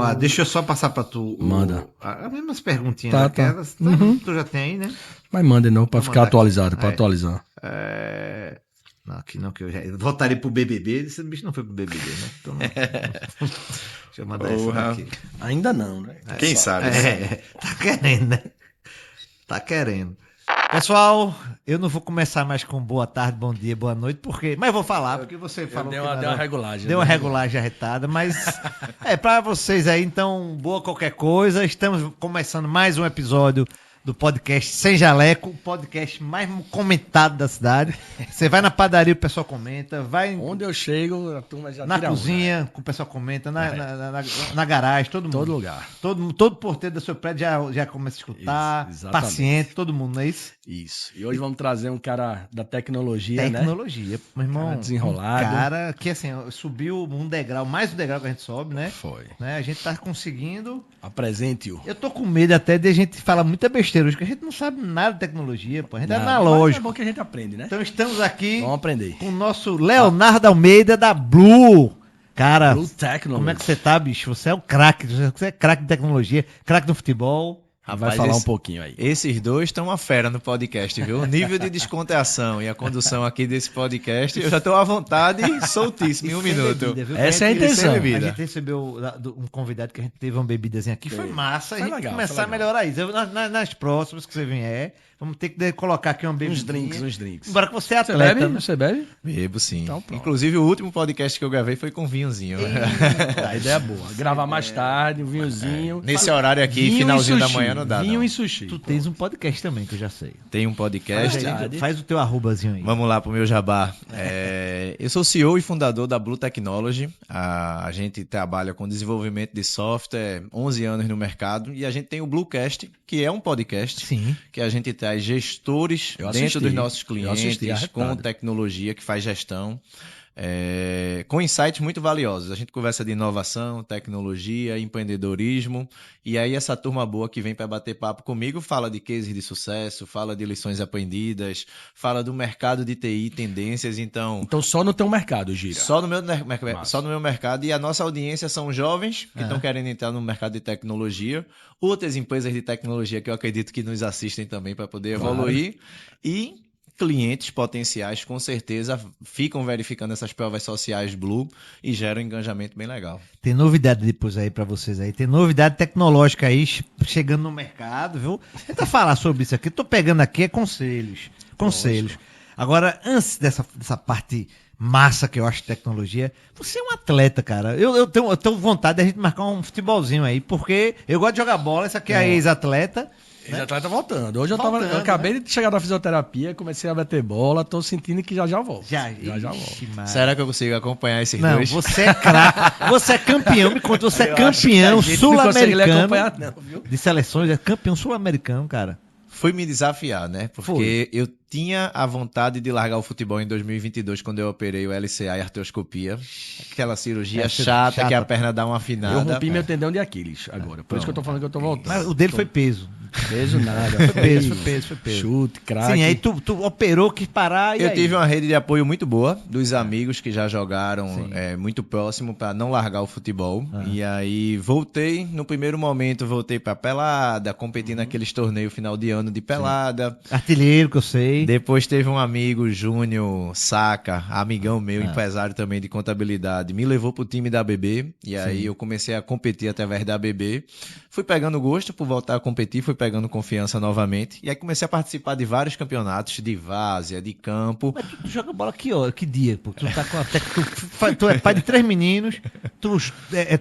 lá, deixa eu só passar pra tu. Manda. As mesmas perguntinhas Tá. daquelas. Tu já tem aí, né? Mas manda não, pra Vou ficar mandar atualizado, aqui. pra atualizar. Não, aqui não, que eu voltaria pro BBB. Esse bicho não foi pro BBB, né? Então, deixa eu mandar essa daqui. Ainda não, né? Quem sabe? Tá querendo, né? Tá querendo. Pessoal, eu não vou começar mais com boa tarde, bom dia, boa noite, mas eu vou falar, porque você falou dei que uma regulagem. Deu uma regulagem arretada, mas pra vocês aí, então, boa qualquer coisa. Estamos começando mais um episódio do podcast Sem Jaleco, o podcast mais comentado da cidade. Você vai na padaria, o pessoal comenta, vai Onde eu chego, a turma já na tira cozinha, o pessoal comenta, na garagem, todo mundo. Todo lugar. Todo porteiro do seu prédio já começa a escutar, Isso, exatamente. paciente, todo mundo, não é isso? Isso. E hoje vamos trazer um cara da tecnologia, Tecnologia, meu irmão. Cara desenrolado. Um cara que, assim, subiu um degrau, mais um degrau que a gente sobe, né? Foi. Né? A gente tá conseguindo. Apresente-o. Eu tô com medo até de a gente falar muita besteira hoje, porque a gente não sabe nada de tecnologia, pô. A gente é analógico. Mas é bom que a gente aprende, né? Então estamos aqui Vamos aprender. com o nosso Leonardo Almeida da Blue. Cara, Blue Technology. como é que você tá, bicho? Você é o craque, você é craque de tecnologia, craque do futebol. Vai falar um pouquinho aí. Esses dois estão uma fera no podcast, viu? O nível de descontração e a condução aqui desse podcast, eu já estou à vontade e soltíssimo em um minuto. Bebida, viu? Essa é a intenção. A gente recebeu um convidado que a gente teve uma bebidazinha aqui. Foi massa. Foi a gente legal, começar foi a melhorar isso. Nas próximas que você vier, vamos ter que colocar aqui uma bebidinha. Uns drinks. Embora que você é Você atleta. bebe? Né? Você bebe? Bebo sim. Então, pronto. Inclusive o último podcast que eu gravei foi com vinhozinho. A ideia é boa. Gravar mais tarde, um vinhozinho. Nesse horário aqui, Vinho finalzinho e da sushi. manhã, não dá. Vinho não. e sushi. Tu tens um podcast também, que eu já sei. Tem um podcast. Faz o teu arrobazinho aí. Vamos lá pro meu jabá. Eu sou CEO e fundador da Blue Technology. A gente trabalha com desenvolvimento de software, 11 anos no mercado, e a gente tem o Bluecast, que é um podcast. Sim. Que a gente traz gestores dentro dos nossos clientes com tecnologia que faz gestão. Com insights muito valiosos. A gente conversa de inovação, tecnologia, empreendedorismo, e aí essa turma boa que vem para bater papo comigo fala de cases de sucesso, fala de lições aprendidas, fala do mercado de TI, tendências, então só no teu mercado, gira. Só no meu mercado, e a nossa audiência são jovens que estão querendo entrar no mercado de tecnologia, outras empresas de tecnologia que eu acredito que nos assistem também para poder evoluir, e clientes potenciais, com certeza, ficam verificando essas provas sociais Blue e geram um engajamento bem legal. Tem novidade depois aí pra vocês aí. Tem novidade tecnológica aí chegando no mercado, viu? Tenta falar sobre isso aqui. Eu tô pegando aqui conselhos. Agora, antes dessa parte massa que eu acho de tecnologia, você é um atleta, cara. Eu tenho vontade de a gente marcar um futebolzinho aí, porque eu gosto de jogar bola. Essa aqui é a ex-atleta. Esse atleta voltando. Hoje eu acabei de chegar da fisioterapia, comecei a bater bola, tô sentindo que já volto. Já volto. Será que eu consigo acompanhar esses dois? Não, você é craque, você é campeão, me conta, você é campeão sul-americano de seleções, é campeão sul-americano, cara. Fui me desafiar, né? Porque eu tinha a vontade de largar o futebol em 2022, quando eu operei o LCA e artroscopia. Aquela cirurgia chata que a perna dá uma afinada. Eu rompi meu tendão de Aquiles agora. Por isso que eu tô falando que eu tô voltando. Mas o dele foi peso. Peso nada. Foi peso. Chute, craque. Sim, aí tu operou, quis parar e eu tive uma rede de apoio muito boa dos amigos que já jogaram muito próximo para não largar o futebol. E aí no primeiro momento voltei para pelada, competi naqueles torneios final de ano de pelada. Sim. Artilheiro, que eu sei. Depois teve um amigo, Júnior Saca, amigão meu, empresário também de contabilidade, me levou pro time da ABB, e aí eu comecei a competir através da ABB. Fui pegando gosto por voltar a competir, fui pegando confiança novamente, e aí comecei a participar de vários campeonatos de várzea, de campo. Mas tu joga bola que dia? Porque tu tá com tu é pai de 3 meninos, tu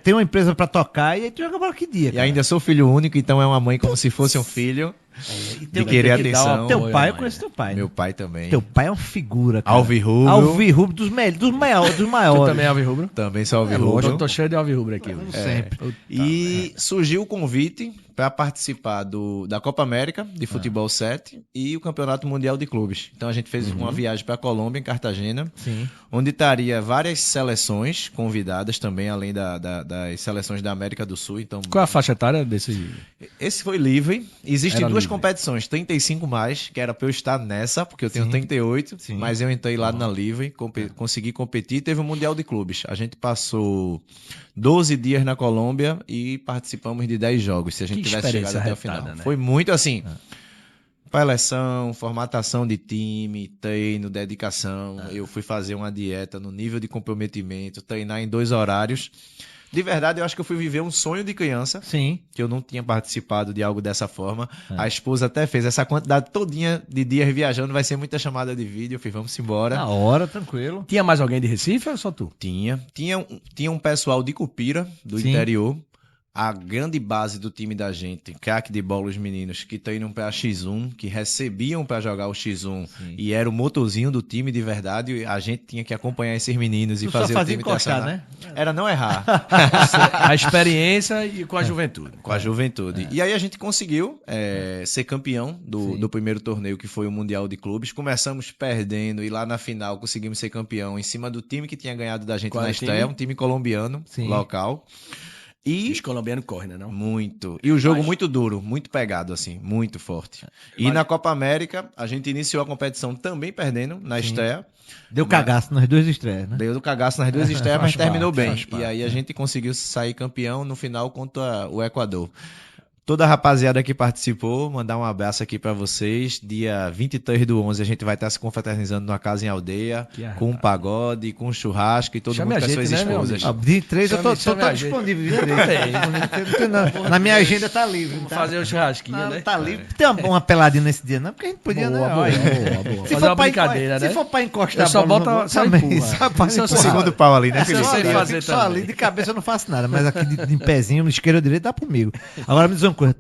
tem uma empresa pra tocar, e aí tu joga bola que dia, cara? E ainda sou filho único, então é uma mãe como se fosse um filho. De querer atenção. Teu pai, eu conheço teu pai. Meu pai também. Teu pai é uma figura, cara. Alvirrubro. Dos maiores. Tu também é alvirrubro? Também sou alvirrubro. Eu tô cheio de alvirrubro aqui. Sempre. E surgiu o convite para participar da Copa América de Futebol 7 e o Campeonato Mundial de Clubes. Então a gente fez uma viagem para Colômbia, em Cartagena, onde estaria várias seleções convidadas também, além das seleções da América do Sul. Então, qual é a faixa etária desse? Esse foi livre. Existem duas competições, 35 mais, que era pra eu estar nessa, porque eu tenho 38, mas eu entrei lá na Livre, consegui competir, teve o Mundial de Clubes. A gente passou 12 dias na Colômbia e participamos de 10 jogos, se a gente tivesse chegado até o final. Né? Foi muito assim... Preleção, formatação de time, treino, dedicação. Eu fui fazer uma dieta no nível de comprometimento, treinar em 2 horários. De verdade, eu acho que eu fui viver um sonho de criança. Sim. Que eu não tinha participado de algo dessa forma. A esposa até fez essa quantidade todinha de dias viajando, vai ser muita chamada de vídeo. Eu falei, vamos embora. Na hora, tranquilo. Tinha mais alguém de Recife ou só tu? Tinha um pessoal de Cupira, do interior. A grande base do time da gente, craque de bola, os meninos que treinam para X1, que recebiam para jogar o X1 e era o motorzinho do time de verdade, a gente tinha que acompanhar esses meninos e fazer o time encostar, né? Era não errar. A experiência e com a juventude. Com a juventude. E aí a gente conseguiu ser campeão do primeiro torneio, que foi o Mundial de Clubes. Começamos perdendo e lá na final conseguimos ser campeão em cima do time que tinha ganhado da gente na estreia, um time colombiano, local. E os colombianos correm, né? Não? Muito. E o jogo muito duro, muito pegado, assim, muito forte. E na Copa América, a gente iniciou a competição também perdendo na estreia. Deu cagaço nas 2 estreias, né? Deu cagaço nas 2 estreias, mas terminou bem. E aí a gente conseguiu sair campeão no final contra o Equador. Toda a rapaziada que participou, mandar um abraço aqui pra vocês. Dia 23/11 a gente vai estar se confraternizando numa casa em aldeia, com um pagode, com um churrasco e todo mundo com as suas esposas. 23 eu tô disponível. 23. Na minha agenda tá livre. Vamos fazer o churrasquinho, né? Tá livre. Tem uma peladinha nesse dia, não? Porque a gente podia, né? Boa. Se for brincadeira, né? Se for pra encostar só bota, só empurra. O segundo pau ali, né? Só ali de cabeça eu não faço nada, mas aqui de pezinho, no esquerdo ou direito, tá comigo. Agora me diz uma coisa,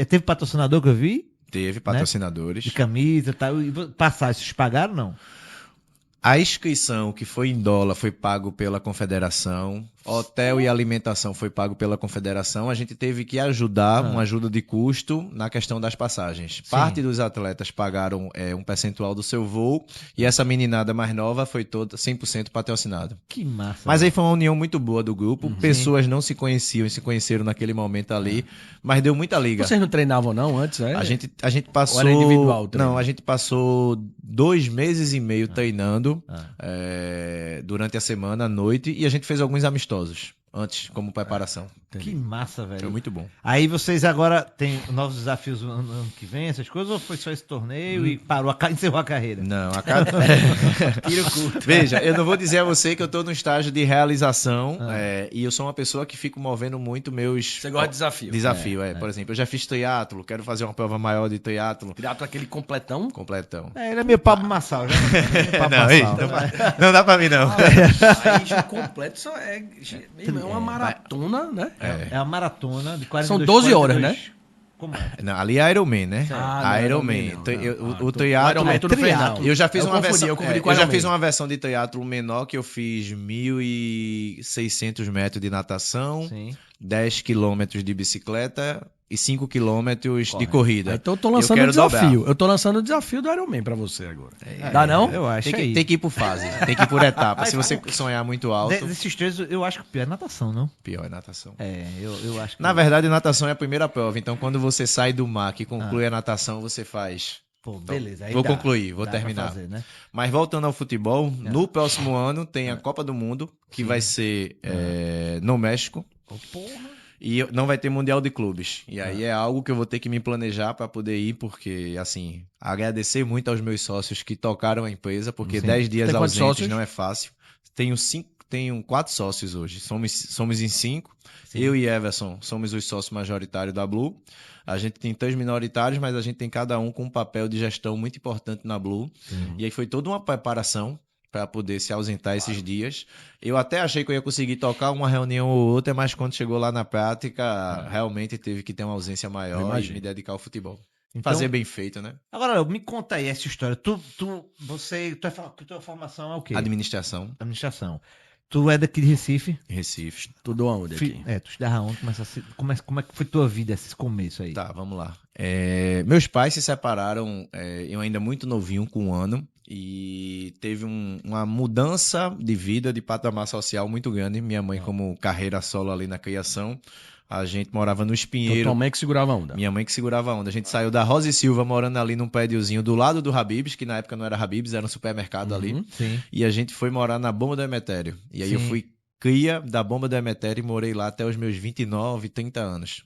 teve patrocinador que eu vi? Teve patrocinadores. De camisa e tal. E passagem, vocês pagaram não? A inscrição, que foi em dólar, foi pago pela confederação. Hotel e alimentação foi pago pela confederação. A gente teve que ajudar, uma ajuda de custo na questão das passagens. Parte dos atletas pagaram um percentual do seu voo e essa meninada mais nova foi toda 100% patrocinado. Que massa. Mas aí foi uma união muito boa do grupo. Pessoas não se conheciam e se conheceram naquele momento ali, mas deu muita liga. Vocês não treinavam não antes? A gente passou... Ou era individual? Não, a gente passou 2 meses e meio treinando durante a semana, à noite, e a gente fez alguns amistosos antes, como preparação. Que massa, velho. Foi muito bom. Aí vocês agora têm novos desafios no ano que vem, essas coisas, ou foi só esse torneio e encerrou a carreira? Não, tiro curto. Veja, eu não vou dizer a você que eu tô no estágio de realização e eu sou uma pessoa que fico movendo muito meus... Você gosta de desafio. Desafio. Por exemplo, eu já fiz triatlo, quero fazer uma prova maior de triatlo. Triatlo aquele completão? Completão. Ele é meio Pablo Marçal. Não dá pra mim, não. Aí o completo só é uma maratona, né? É uma maratona de 42. São 12 horas, né? Como é? Não, ali é Ironman, né? Ironman. O triatlo... Eu já fiz uma versão... Eu já fiz uma versão de triatlo menor que eu fiz 1.600 metros de natação, 10 quilômetros de bicicleta e 5 quilômetros de corrida. Então eu tô lançando o desafio. Eu tô lançando o desafio do Ironman pra você agora. Dá não? Eu acho tem que ir por fase. Tem que ir por etapa. Se você sonhar muito alto... Desses 3, eu acho que o pior é natação, não? Pior é natação. Eu acho que... Na verdade, natação é a primeira prova. Então, quando você sai do mar que conclui a natação, você faz... Pô, beleza. Aí vou concluir, vou terminar. Fazer, né? Mas voltando ao futebol, no próximo ano tem a Copa do Mundo, que vai ser no México. Porra. E não vai ter Mundial de Clubes. E aí é algo que eu vou ter que me planejar para poder ir, porque, assim, agradecer muito aos meus sócios que tocaram a empresa, porque 10 dias ausentes não é fácil. Tenho 4 sócios hoje. Somos em 5. Eu e Everson somos os sócios majoritários da Blue. A gente tem 3 minoritários, mas a gente tem cada um com um papel de gestão muito importante na Blue. E aí foi toda uma preparação para poder se ausentar esses dias. Eu até achei que eu ia conseguir tocar uma reunião ou outra, mas quando chegou lá na prática, realmente teve que ter uma ausência maior e me dedicar ao futebol. Então, fazer bem feito, né? Agora, me conta aí essa história. Tua formação é o quê? Administração. Tu é daqui de Recife? Recife. Estudou aonde aqui? Tu estudava onde? Como é que foi tua vida, esse começo aí? Tá, vamos lá. Meus pais se separaram, eu ainda muito novinho, com 1 ano, e teve uma mudança de vida, de patamar social muito grande. Minha mãe, como carreira solo ali na criação, A gente morava no Espinheiro. Então, tua mãe que segurava a onda? Minha mãe que segurava a onda. A gente saiu da Rosa e Silva, morando ali num prédiozinho do lado do Habib's, que na época não era Habib's, era um supermercado ali. Sim. E a gente foi morar na Bomba do Emetério. E aí eu fui cria da Bomba do Emetério e morei lá até os meus 29, 30 anos.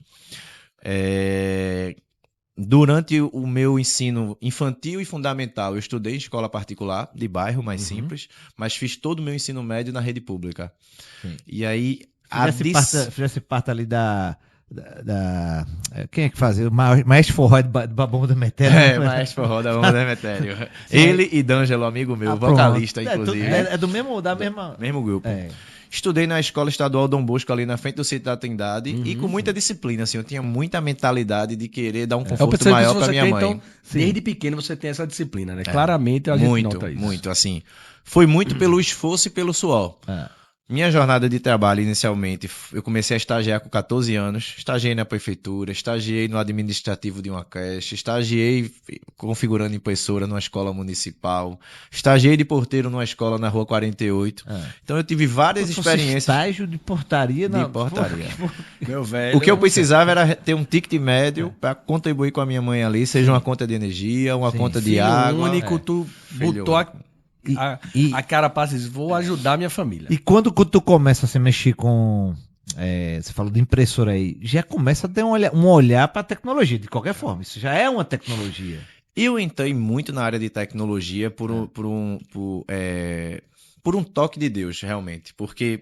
Durante o meu ensino infantil e fundamental, eu estudei em escola particular, de bairro, mais simples, mas fiz todo o meu ensino médio na rede pública. Sim. E aí... Fizesse parte ali quem é que fazia? O Maestro Forró da Bomba do Emetério. Maestro Forró da Bomba do Emetério. Ele e D'Angelo, amigo meu, vocalista, inclusive. É do mesmo, da mesma... Mesmo grupo. Estudei na Escola Estadual Dom Bosco, ali na frente do Sítio da Trindade, e com muita disciplina, assim, eu tinha muita mentalidade de querer dar um conforto maior para minha mãe. Então, desde pequeno você tem essa disciplina, né? Claramente a gente nota isso. Muito, assim. Foi muito pelo esforço e pelo suor. Minha jornada de trabalho, inicialmente, eu comecei a estagiar com 14 anos, estagiei na prefeitura, estagiei no administrativo de uma creche, estagiei configurando impressora numa escola municipal, estagiei de porteiro numa escola na Rua 48. Então eu tive várias experiências. Estágio de portaria na... De portaria. Meu velho. O que eu precisava era ter um ticket médio para contribuir com a minha mãe ali, seja uma conta de energia, uma conta de água. Único, tu botou a cara passa e diz, vou ajudar minha família. E quando tu começa a se mexer com... você falou de impressora aí, já começa a ter um olhar para a tecnologia, de qualquer forma. Isso já é uma tecnologia. Eu entrei muito na área de tecnologia por um toque de Deus, realmente. Porque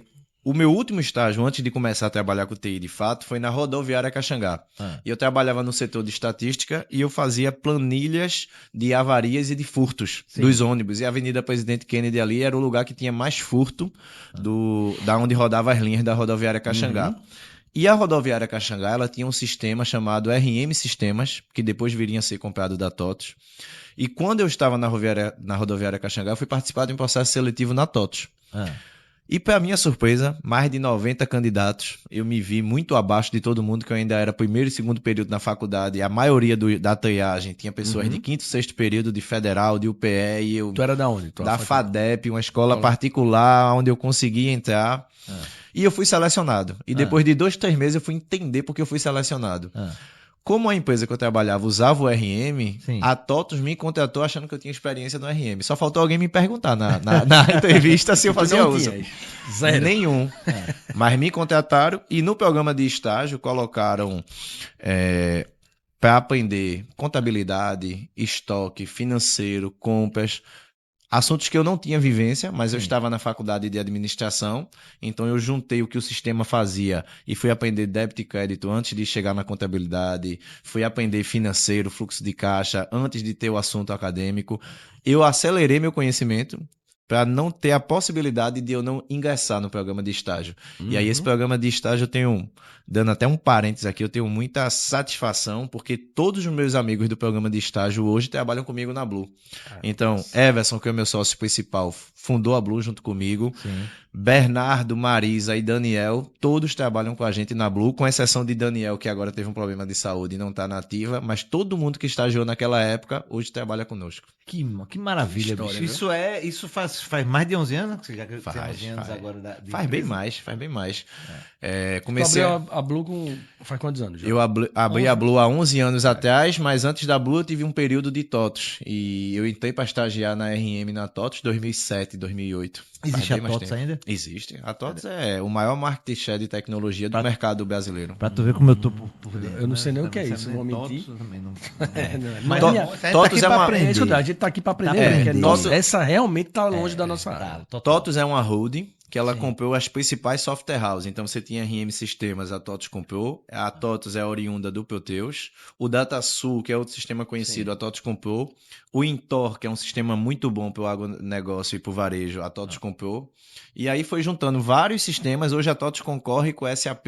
o meu último estágio, antes de começar a trabalhar com TI de fato, foi na rodoviária Caxangá. E eu trabalhava no setor de estatística e eu fazia planilhas de avarias e de furtos dos ônibus. E a Avenida Presidente Kennedy ali era o lugar que tinha mais furto da onde rodava as linhas da rodoviária Caxangá. E a rodoviária Caxangá, ela tinha um sistema chamado RM Sistemas, que depois viria a ser comprado da TOTOS. E quando eu estava na rodoviária Caxangá, eu fui participar de um processo seletivo na TOTOS. E para minha surpresa, mais de 90 candidatos, eu me vi muito abaixo de todo mundo, que eu ainda era primeiro e segundo período na faculdade, e a maioria da triagem tinha pessoas de quinto e sexto período, de federal, de UPE, e eu... Tu era da onde? Da FADEP, uma escola particular, onde eu consegui entrar, e eu fui selecionado. E depois de 2, 3 meses eu fui entender porque eu fui selecionado. Como a empresa que eu trabalhava usava o RM, a TOTOS me contratou achando que eu tinha experiência no RM. Só faltou alguém me perguntar na entrevista se eu fazia uso. Zero. Nenhum. Mas me contrataram e no programa de estágio colocaram para aprender contabilidade, estoque, financeiro, compras, assuntos que eu não tinha vivência, mas eu estava na faculdade de administração, então eu juntei o que o sistema fazia e fui aprender débito e crédito antes de chegar na contabilidade, fui aprender financeiro, fluxo de caixa, antes de ter o assunto acadêmico. Eu acelerei meu conhecimento para não ter a possibilidade de eu não ingressar no programa de estágio. E aí esse programa de estágio eu tenho, dando até um parênteses aqui, eu tenho muita satisfação, porque todos os meus amigos do programa de estágio hoje trabalham comigo na Blue. Então, Everson, que é o meu sócio principal, fundou a Blue junto comigo. Bernardo, Marisa e Daniel, todos trabalham com a gente na Blue, com exceção de Daniel, que agora teve um problema de saúde e não está na ativa, mas todo mundo que estagiou naquela época, hoje trabalha conosco. Que maravilha, história, bicho. Isso faz mais de 11 anos? Você já tem 11 anos agora faz bem mais. Comecei a Blue faz quantos anos? Já? Eu abri a Blue há 11 anos atrás, mas antes da Blue eu tive um período de TOTOS. E eu entrei para estagiar na RM na TOTOS 2007, 2008. Existe a TOTOS ainda? Existe. A TOTOS é o maior market share de tecnologia do mercado brasileiro. Pra tu ver como eu tô por dentro. Eu não sei nem o que é isso, vou mentir. Mas TOTOS é uma... A gente tá aqui para aprender. Essa realmente tá longe da nossa área. TOTOS é uma holding que ela comprou as principais software houses. Então você tinha RM Sistemas, a TOTOS comprou. A TOTOS é oriunda do Proteus. O DataSul, que é outro sistema conhecido, a TOTOS comprou. O Intor, que é um sistema muito bom para o agronegócio e para o varejo, a TOTOS comprou. E aí foi juntando vários sistemas. Hoje a TOTOS concorre com o SAP,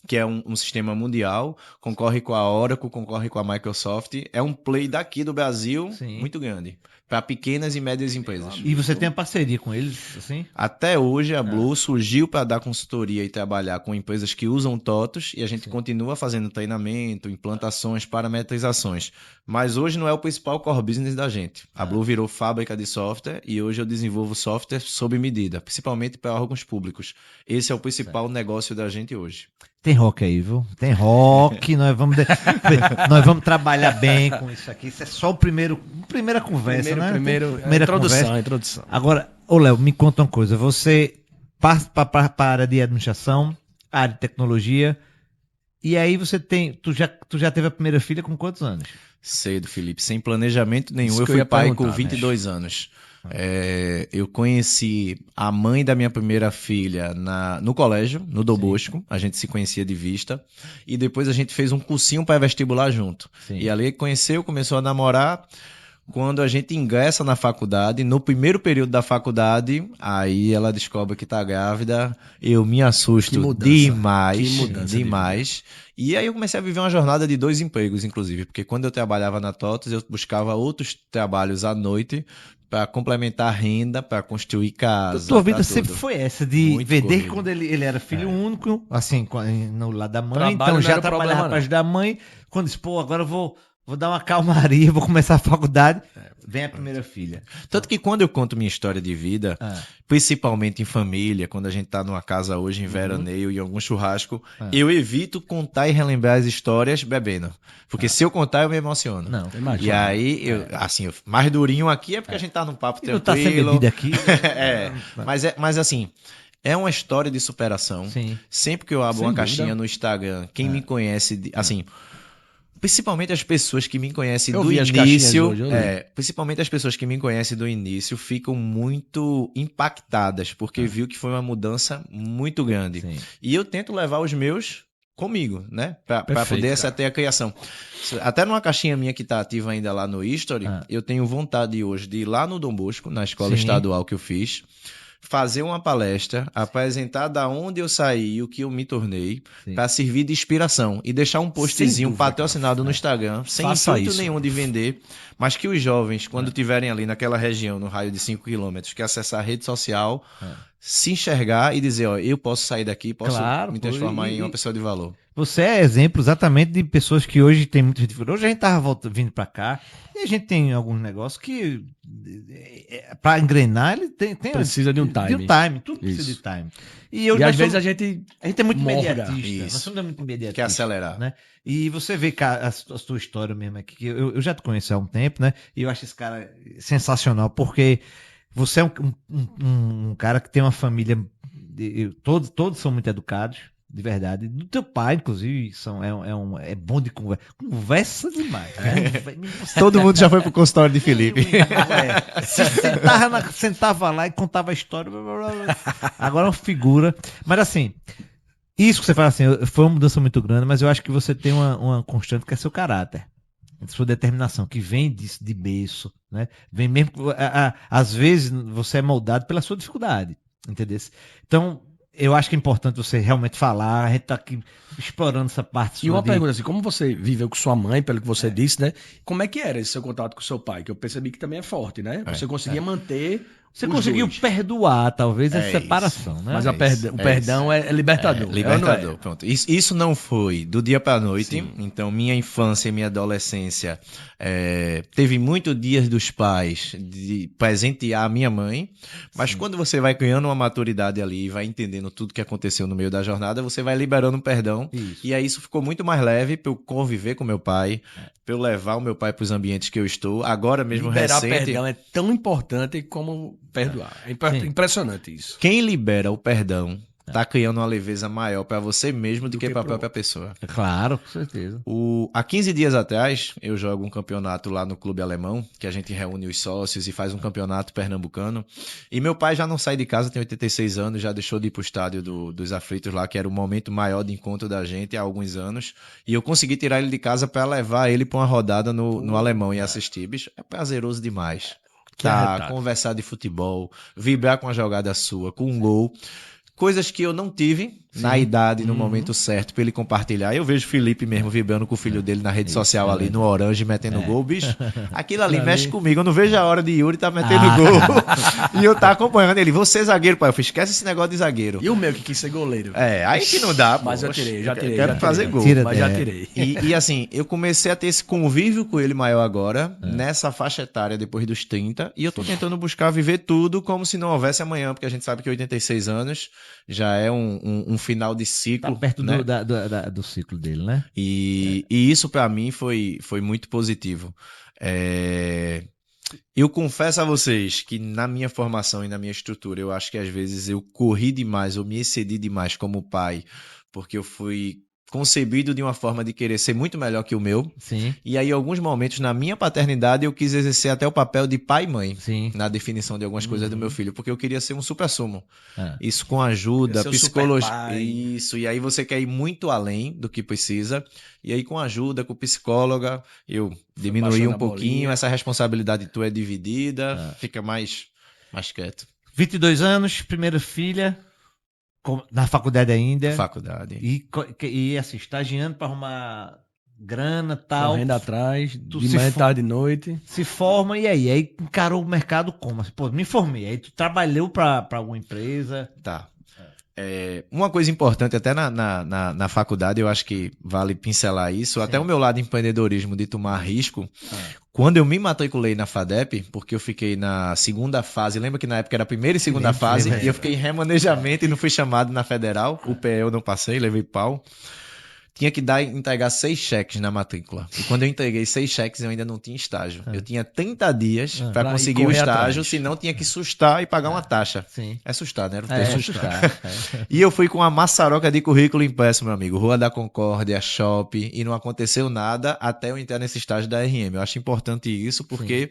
que é um sistema mundial, concorre com a Oracle, concorre com a Microsoft. É um play daqui do Brasil muito grande, para pequenas e médias empresas. E você tem a parceria com eles, assim? Até hoje a Blue surgiu para dar consultoria e trabalhar com empresas que usam TOTOS, e a gente continua fazendo treinamento, implantações, parametrizações. Mas hoje não é o principal core business da gente. A Blue virou fábrica de software e hoje eu desenvolvo software sob medida, principalmente para órgãos públicos. Esse é o principal negócio da gente hoje. Tem rock aí, viu? Tem rock, nós vamos trabalhar bem com isso aqui. Isso é só primeira conversa, né? Primeira introdução. Agora, Léo, me conta uma coisa. Você passa para a área de administração, área de tecnologia, e aí tu já teve a primeira filha com quantos anos? Cedo, Felipe. Sem planejamento nenhum. Eu fui pai com 22 anos. Eu conheci a mãe da minha primeira filha no colégio, no Dom Bosco. A gente se conhecia de vista. E depois a gente fez um cursinho pré-vestibular junto. Sim. E ali começou a namorar. Quando a gente ingressa na faculdade, no primeiro período da faculdade, aí ela descobre que tá grávida. Eu me assusto demais. E aí eu comecei a viver uma jornada de 2 empregos, inclusive. Porque quando eu trabalhava na TOTUS, eu buscava outros trabalhos à noite para complementar a renda, para construir casa. Tua vida sempre foi essa, de ver desde quando ele era filho único, assim, no lado da mãe. Então já trabalhava para ajudar a mãe. Quando disse, agora eu vou dar uma calmaria, vou começar a faculdade. Vem a primeira filha. Tanto que quando eu conto minha história de vida, principalmente em família, quando a gente tá numa casa hoje em veraneio, em algum churrasco, eu evito contar e relembrar as histórias bebendo. Porque se eu contar, eu me emociono. Não, imagina. E aí, mais durinho aqui é porque a gente tá num papo tranquilo. Não tá sem bebida aqui. Mas assim, é uma história de superação. Sim. Sempre que eu abro uma caixinha no Instagram, quem me conhece, assim... Principalmente as pessoas que me conhecem do início, principalmente as pessoas que me conhecem do início ficam muito impactadas, porque viu que foi uma mudança muito grande. Sim. E eu tento levar os meus comigo, né? Pra poder ter a criação. Até numa caixinha minha que tá ativa ainda lá no History, eu tenho vontade hoje de ir lá no Dom Bosco, na escola estadual que eu fiz, fazer uma palestra, apresentar da onde eu saí, o que eu me tornei, para servir de inspiração e deixar um postzinho patrocinado no Instagram, sem intuito nenhum de vender, mas que os jovens, quando estiverem ali naquela região, no raio de 5 quilômetros, que acessar a rede social, se enxergar e dizer, eu posso sair daqui, posso me transformar em uma pessoa de valor. Você é exemplo exatamente de pessoas que hoje tem muita dificuldade. Hoje a gente tava vindo para cá e a gente tem alguns negócios que para engrenar ele precisa de um time. Tudo precisa de time. E às vezes a gente é muito imediatista. Nós somos muito imediatistas. Quer acelerar. Né? E você vê a sua história mesmo aqui, que eu já te conheci há um tempo, né? E eu acho esse cara sensacional, porque você é um cara que tem uma família, todos são muito educados. De verdade. Do teu pai, inclusive, é bom de conversa. Conversa demais. Né? Todo mundo já foi pro consultório de Felipe. Sentava lá e contava a história. Agora é uma figura. Mas assim, isso que você fala assim, foi uma mudança muito grande, mas eu acho que você tem uma constante que é seu caráter. Sua determinação, que vem de berço. Né? Vem mesmo. Às vezes você é moldado pela sua dificuldade. Entendeu? Então, eu acho que é importante você realmente falar, a gente tá aqui explorando essa parte. E uma pergunta assim, como você viveu com sua mãe, pelo que você disse, né? Como é que era esse seu contato com seu pai? Que eu percebi que também é forte, né? Você conseguia manter... Você conseguiu perdoar, talvez, essa separação, né? Mas o perdão é libertador. Libertador, pronto. Isso não foi do dia para a noite. Sim. Então, minha infância e minha adolescência teve muito dias dos pais de presentear a minha mãe. Mas quando você vai ganhando uma maturidade ali e vai entendendo tudo que aconteceu no meio da jornada, você vai liberando o perdão. Isso. E aí isso ficou muito mais leve para eu conviver com meu pai, para eu levar o meu pai para os ambientes que eu estou. Agora mesmo liberar perdão é tão importante como perdoar. É impressionante isso. Quem libera o perdão tá criando uma leveza maior para você mesmo do que para a própria pessoa. Claro, com certeza. Há 15 dias atrás, eu jogo um campeonato lá no Clube Alemão, que a gente reúne os sócios e faz um campeonato pernambucano. E meu pai já não sai de casa, tem 86 anos, já deixou de ir pro estádio dos Aflitos lá, que era o momento maior de encontro da gente há alguns anos. E eu consegui tirar ele de casa para levar ele para uma rodada no Alemão e assistir. Bicho, é prazeroso demais. Conversar de futebol, vibrar com a jogada sua, com um gol. Coisas que eu não tive na idade, no momento certo, pra ele compartilhar. Eu vejo o Felipe mesmo vibrando com o filho dele na rede social ali, no Orange, metendo gol, bicho. Aquilo ali mexe comigo. Eu não vejo a hora de Yuri tá metendo gol. E eu tá acompanhando ele. Você é zagueiro, pai. Eu falei, esquece esse negócio de zagueiro. E o meu que quis ser goleiro. Aí que não dá, pô. Mas eu tirei, já tirei. Quero fazer gol. Mas já tirei. E assim, eu comecei a ter esse convívio com ele maior agora, nessa faixa etária, depois dos 30. E eu tô tentando buscar viver tudo como se não houvesse amanhã, porque a gente sabe que 86 anos já é um final de ciclo. Tá perto né? do ciclo dele, né? E isso para mim foi muito positivo. Eu confesso a vocês que na minha formação e na minha estrutura, eu acho que às vezes eu corri demais ou me excedi demais como pai, porque eu fui concebido de uma forma de querer ser muito melhor que o meu. Sim. E aí, em alguns momentos, na minha paternidade, eu quis exercer até o papel de pai e mãe. Sim. Na definição de algumas coisas do meu filho, porque eu queria ser um supra-sumo. Ah. Isso com ajuda, psicologia. Isso, e aí você quer ir muito além do que precisa. E aí, com ajuda, com psicóloga, eu diminuí um pouquinho. Essa responsabilidade tua é dividida, fica mais quieto. 22 anos, primeira filha, na faculdade ainda. Faculdade. E assim, estagiando para arrumar grana e tal. Correndo atrás, de manhã, tarde e noite. Se forma, e aí? Aí encarou o mercado como? Pô, me formei. Aí tu trabalhou para alguma empresa? Tá. Uma coisa importante, até na faculdade, eu acho que vale pincelar isso, Sim. Até o meu lado de empreendedorismo, de tomar risco. Quando eu me matriculei na FADEP, porque eu fiquei na segunda fase, lembra que na época era a primeira e segunda fase, e eu fiquei em remanejamento e não fui chamado na federal, o PE eu não passei, levei pau. Tinha que entregar 6 cheques na matrícula. E quando eu entreguei 6 cheques, eu ainda não tinha estágio. Eu tinha 30 dias para conseguir o estágio, senão tinha que sustar e pagar uma taxa. Sim. É sustar, né? Era o termo sustar. E eu fui com uma maçaroca de currículo impresso, meu amigo. Rua da Concórdia, Shopping, e não aconteceu nada até eu entrar nesse estágio da RM. Eu acho importante isso, porque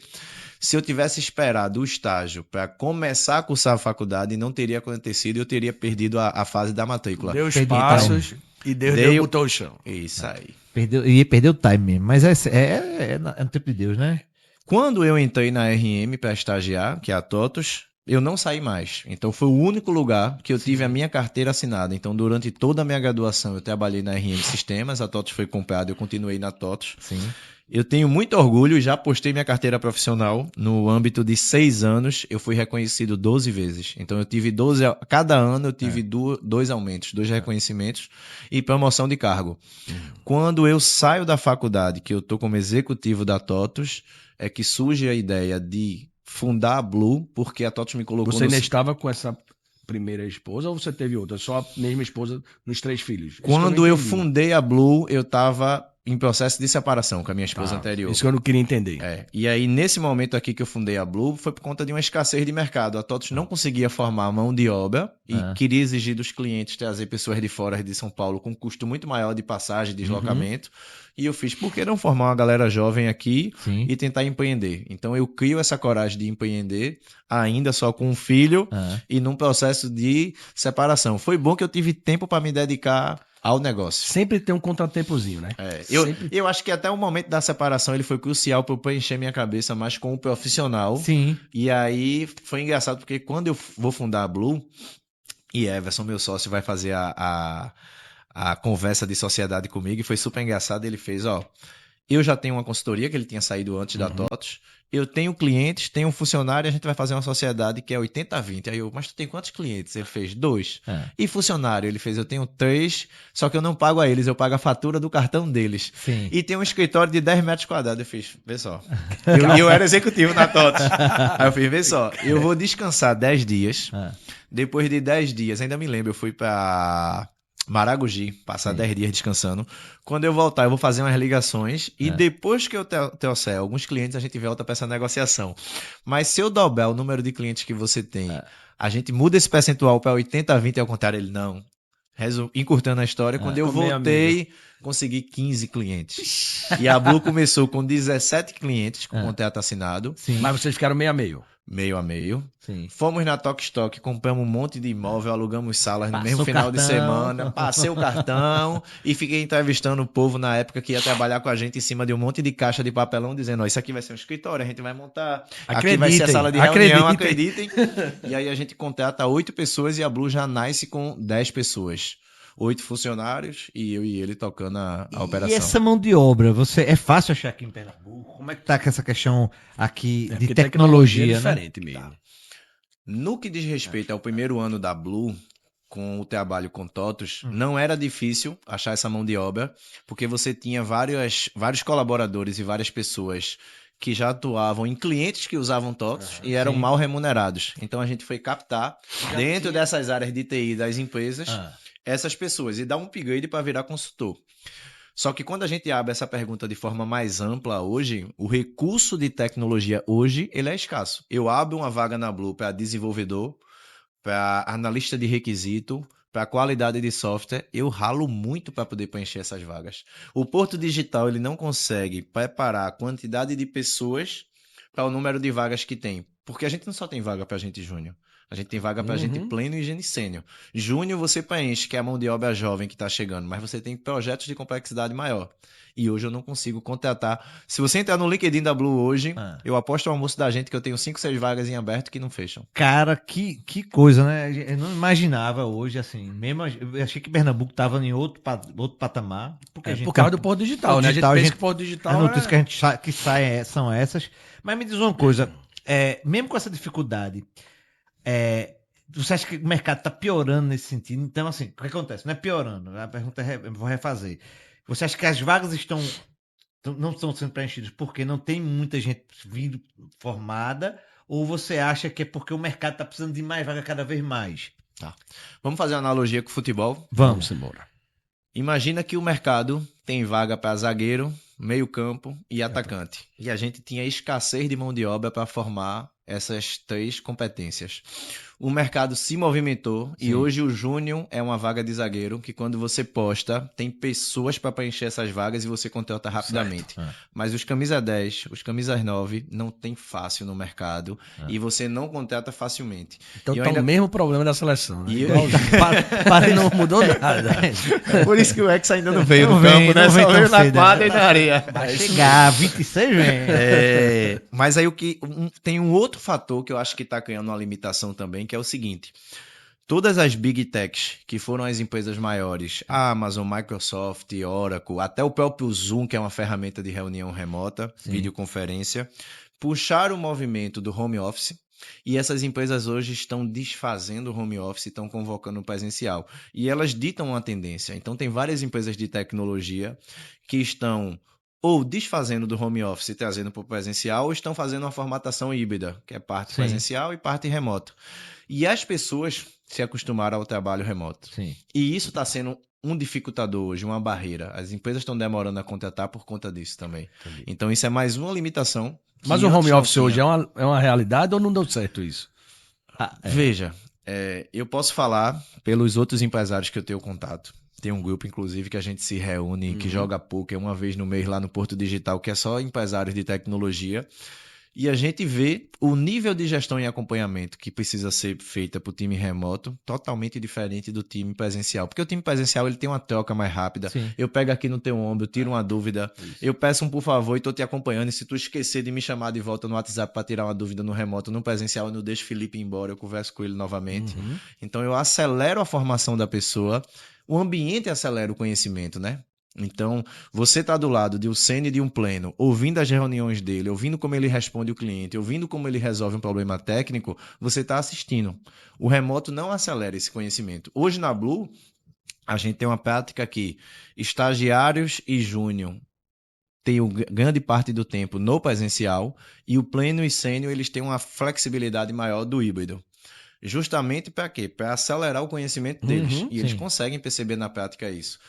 se eu tivesse esperado o estágio para começar a cursar a faculdade, não teria acontecido e eu teria perdido a fase da matrícula. Deu os passos... E Deus botou o chão. Isso aí. Perdeu o time mesmo. Mas é no tempo de Deus, né? Quando eu entrei na RM para estagiar, que é a TOTUS, eu não saí mais. Então foi o único lugar que eu tive a minha carteira assinada. Então durante toda a minha graduação eu trabalhei na RM Sistemas, a TOTUS foi comprada, eu continuei na TOTUS. Sim. Eu tenho muito orgulho e já postei minha carteira profissional. No âmbito de 6 anos, eu fui reconhecido 12 vezes. Então, eu tive 12... Cada ano, eu tive 2 aumentos, 2 reconhecimentos e promoção de cargo. Quando eu saio da faculdade, que eu estou como executivo da TOTUS, é que surge a ideia de fundar a Blue, porque a TOTUS me colocou... Você ainda estava com essa primeira esposa ou você teve outra? Só a mesma esposa nos 3 filhos? Quando eu fundei a Blue, eu estava em processo de separação com a minha esposa anterior. Isso que eu não queria entender. E aí, nesse momento aqui que eu fundei a Blue, foi por conta de uma escassez de mercado. A TOTUS não conseguia formar mão de obra e queria exigir dos clientes trazer pessoas de fora de São Paulo com um custo muito maior de passagem, de deslocamento. E eu fiz, por que não formar uma galera jovem aqui e tentar empreender? Então, eu crio essa coragem de empreender, ainda só com um filho e num processo de separação. Foi bom que eu tive tempo para me dedicar ao negócio. Sempre tem um contratempozinho, né? Eu acho que até o momento da separação ele foi crucial para eu preencher minha cabeça mais com o profissional. Sim. E aí foi engraçado porque quando eu vou fundar a Blue, e Everson, meu sócio, vai fazer a conversa de sociedade comigo, e foi super engraçado, ele fez, eu já tenho uma consultoria que ele tinha saído antes da TOTUS, eu tenho clientes, tenho um funcionário, a gente vai fazer uma sociedade que é 80-20. Aí eu, mas tu tem quantos clientes? Ele fez 2. E funcionário? Ele fez, eu tenho 3, só que eu não pago a eles, eu pago a fatura do cartão deles. Sim. E tem um escritório de 10 metros quadrados. Eu fiz, vê só. Eu era executivo na TOTUS. Aí eu fiz, vê só, eu vou descansar 10 dias. Depois de 10 dias, ainda me lembro, eu fui para Maragogi, passar 10 dias descansando. Quando eu voltar, eu vou fazer umas ligações e depois que eu trouxer alguns clientes, a gente volta para essa negociação. Mas se eu dobrar o número de clientes que você tem, a gente muda esse percentual para 80-20, ao contrário, ele não. Encurtando a história, quando eu voltei, consegui 15 clientes. E a Blue começou com 17 clientes com contrato assinado. Sim. Mas vocês ficaram meio a meio. Meio a meio. Sim. Fomos na Stock, compramos um monte de imóvel, alugamos salas no mesmo final de semana, passei o cartão e fiquei entrevistando o povo na época que ia trabalhar com a gente em cima de um monte de caixa de papelão, dizendo, isso aqui vai ser um escritório, a gente vai montar, aqui vai ser a sala de reunião, acreditem. E aí a gente contrata 8 pessoas e a Blue já nasce com 10 pessoas. 8 funcionários e eu e ele tocando a operação. E essa mão de obra, é fácil achar aqui em Pernambuco? Como é que tá com essa questão aqui de tecnologia, é diferente mesmo. Tá. No que diz respeito ao primeiro ano da Blue, com o trabalho com TOTUS, não era difícil achar essa mão de obra, porque você tinha vários colaboradores e várias pessoas que já atuavam em clientes que usavam TOTOS e eram mal remunerados. Então a gente foi captar dentro dessas áreas de TI das empresas essas pessoas e dar um upgrade para virar consultor. Só que quando a gente abre essa pergunta de forma mais ampla hoje, o recurso de tecnologia hoje ele é escasso. Eu abro uma vaga na Blue para desenvolvedor, para analista de requisito, para qualidade de software, eu ralo muito para poder preencher essas vagas. O Porto Digital ele não consegue preparar a quantidade de pessoas para o número de vagas que tem. Porque a gente não só tem vaga para gente júnior. A gente tem vaga para gente pleno e gente sênior. Júnior você preenche, que é a mão de obra jovem que está chegando, mas você tem projetos de complexidade maior. E hoje eu não consigo contratar. Se você entrar no LinkedIn da Blue hoje, eu aposto ao almoço da gente que eu tenho 5, 6 vagas em aberto que não fecham. Cara, que coisa, né? Eu não imaginava hoje, assim, mesmo eu achei que Pernambuco estava em outro patamar. Por causa do Porto Digital, né? A gente pensa que o Porto Digital... As notícias que saem são essas. Mas me diz uma coisa, mesmo com essa dificuldade, você acha que o mercado está piorando nesse sentido? Então, assim, o que acontece? Não é piorando, a pergunta eu vou refazer. Você acha que as vagas não estão sendo preenchidas porque não tem muita gente vindo formada? Ou você acha que é porque o mercado está precisando de mais vaga cada vez mais? Tá. Vamos fazer uma analogia com o futebol? Vamos embora. Imagina que o mercado tem vaga para zagueiro, meio campo e atacante. E a gente tinha escassez de mão de obra para formar essas 3 competências. O mercado se movimentou e hoje o Júnior é uma vaga de zagueiro que quando você posta, tem pessoas para preencher essas vagas e você contrata rapidamente. Mas os camisa 10, os camisas 9 não tem fácil no mercado e você não contrata facilmente. Então tá o mesmo problema da seleção, né? Não mudou nada. Por isso que o Hexa ainda não veio no campo, né? Não Só veio na cedo, quadra e na areia. Vai chegar, 26 vem. Mas aí tem um outro fator que eu acho que está ganhando uma limitação também, que é o seguinte: todas as Big Techs, que foram as empresas maiores, a Amazon, Microsoft, Oracle, até o próprio Zoom, que é uma ferramenta de reunião remota, videoconferência, puxaram o movimento do home office. E essas empresas hoje estão desfazendo o home office, estão convocando o presencial. E elas ditam uma tendência. Então, tem várias empresas de tecnologia que estão ou desfazendo do home office e trazendo para o presencial, ou estão fazendo uma formatação híbrida, que é parte presencial e parte remota. E as pessoas se acostumaram ao trabalho remoto. Sim. E isso está sendo um dificultador hoje, uma barreira. As empresas estão demorando a contratar por conta disso também. Entendi. Então, isso é mais uma limitação. Mas o home office hoje é uma realidade ou não deu certo isso? Veja, eu posso falar pelos outros empresários que eu tenho contato. Tem um grupo, inclusive, que a gente se reúne, que joga poker uma vez no mês lá no Porto Digital, que é só empresários de tecnologia. E a gente vê o nível de gestão e acompanhamento que precisa ser feita para o time remoto totalmente diferente do time presencial. Porque o time presencial ele tem uma troca mais rápida. Sim. Eu pego aqui no teu ombro, tiro uma dúvida, eu peço um por favor e estou te acompanhando. E se tu esquecer de me chamar de volta no WhatsApp para tirar uma dúvida no remoto, no presencial, eu não deixo o Felipe ir embora, eu converso com ele novamente. Então eu acelero a formação da pessoa, o ambiente acelera o conhecimento, né? Então, você está do lado de um sênior de um pleno, ouvindo as reuniões dele, ouvindo como ele responde o cliente, ouvindo como ele resolve um problema técnico, você está assistindo. O remoto não acelera esse conhecimento. Hoje na Blue, a gente tem uma prática que estagiários e júnior têm grande parte do tempo no presencial e o pleno e sênior eles têm uma flexibilidade maior do híbrido. Justamente para quê? Para acelerar o conhecimento deles. E eles conseguem perceber na prática isso.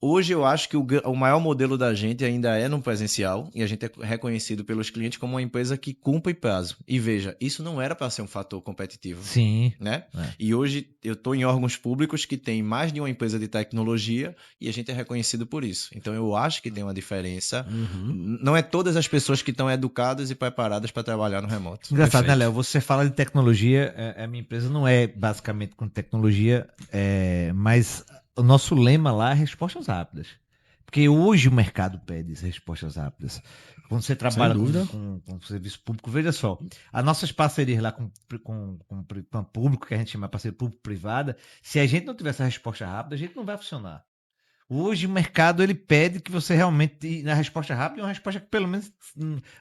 Hoje eu acho que o maior modelo da gente ainda é no presencial e a gente é reconhecido pelos clientes como uma empresa que cumpre prazo. E veja, isso não era para ser um fator competitivo. Sim. Né? E hoje eu estou em órgãos públicos que tem mais de uma empresa de tecnologia e a gente é reconhecido por isso. Então eu acho que tem uma diferença. Não é todas as pessoas que estão educadas e preparadas para trabalhar no remoto. Engraçado, né, Léo? Você fala de tecnologia, a minha empresa não é basicamente com tecnologia, mas o nosso lema lá é respostas rápidas. Porque hoje o mercado pede respostas rápidas. Quando você trabalha com serviço público, veja só, as nossas parcerias lá com público, que a gente chama de parceria público-privada, se a gente não tiver essa resposta rápida, a gente não vai funcionar. Hoje o mercado ele pede que você realmente, na resposta rápida, é uma resposta que pelo menos...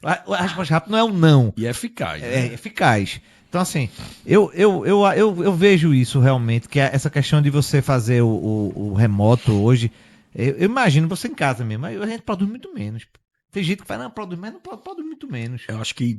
A resposta rápida não é um não. E é eficaz. Né? É eficaz. Então, assim, eu vejo isso realmente, que essa questão de você fazer o remoto hoje, eu imagino você em casa mesmo, mas a gente produz muito menos. Tem gente que fala, não, produz, mas não produz muito menos. Eu acho que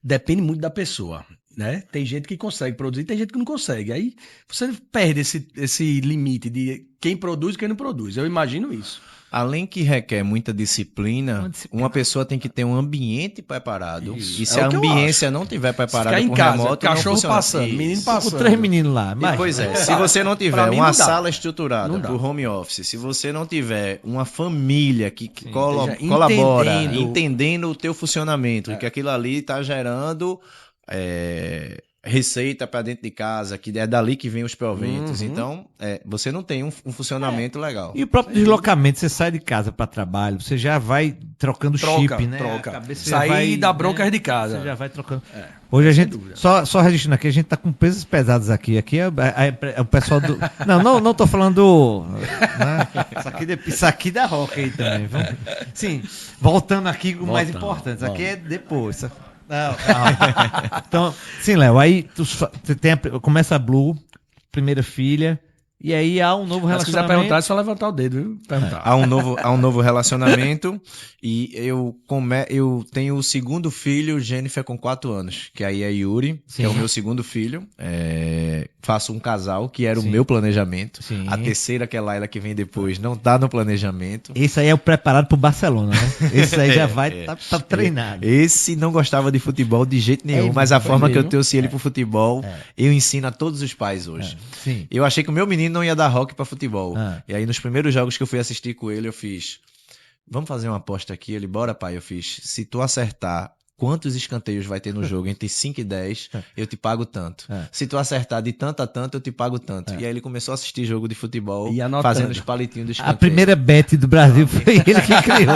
depende muito da pessoa, né? Tem gente que consegue produzir, tem gente que não consegue. Aí você perde esse limite de quem produz e quem não produz. Eu imagino isso. Além que requer muita disciplina, uma pessoa tem que ter um ambiente preparado. Isso. E se a ambiência não tiver preparada ficar em por casa, remoto, cachorro não funciona. passando, Isso. menino passando. Com 3 meninos lá. Mas... Pois é, se você não tiver Pra mim, uma não dá. sala estruturada Não dá. por home office, se você não tiver uma família que esteja colabora, entendendo. entendendo o teu funcionamento, e que aquilo ali está gerando receita para dentro de casa, que é dali que vem os proventos. Então, você não tem um funcionamento legal. E o próprio deslocamento, você sai de casa para trabalho, você já vai trocando chip, né? Troca. A cabeça Sair já vai, da bronca né? de casa. Você já vai trocando. Hoje a gente, dúvida. só registrando aqui, a gente tá com pesos pesados aqui. Aqui é o pessoal do... Não tô falando né? Isso aqui da Roca aí também, viu? Sim, voltando aqui com o mais importante. Isso aqui é depois. Não, calma. Então, sim, Léo, aí você começa a Blue, primeira filha, e aí há um novo Mas se quiser relacionamento. perguntar, é só levantar o dedo, viu? Perguntar. Há um novo relacionamento e eu tenho o segundo filho, Jennifer, com 4 anos, que aí é Yuri, Sim. que é o meu segundo filho. Faço um casal, que era Sim. o meu planejamento. Sim. A terceira, que é Laila, que vem depois, não tá no planejamento. Esse aí é o preparado pro Barcelona, né? Esse aí já vai tá treinado. Esse não gostava de futebol de jeito nenhum, mas a forma que eu trouxe ele pro futebol, eu ensino a todos os pais hoje. Sim. Eu achei que o meu menino não ia dar rock pra futebol. Ah. E aí, nos primeiros jogos que eu fui assistir com ele, eu fiz: vamos fazer uma aposta aqui? Ele, bora, pai. Eu fiz: se tu acertar quantos escanteios vai ter no jogo entre 5 e 10, eu te pago tanto. Se tu acertar de tanto a tanto, eu te pago tanto. E aí ele começou a assistir jogo de futebol, E anotando. fazendo os palitinhos do escanteio. A primeira bet do Brasil foi ele que criou.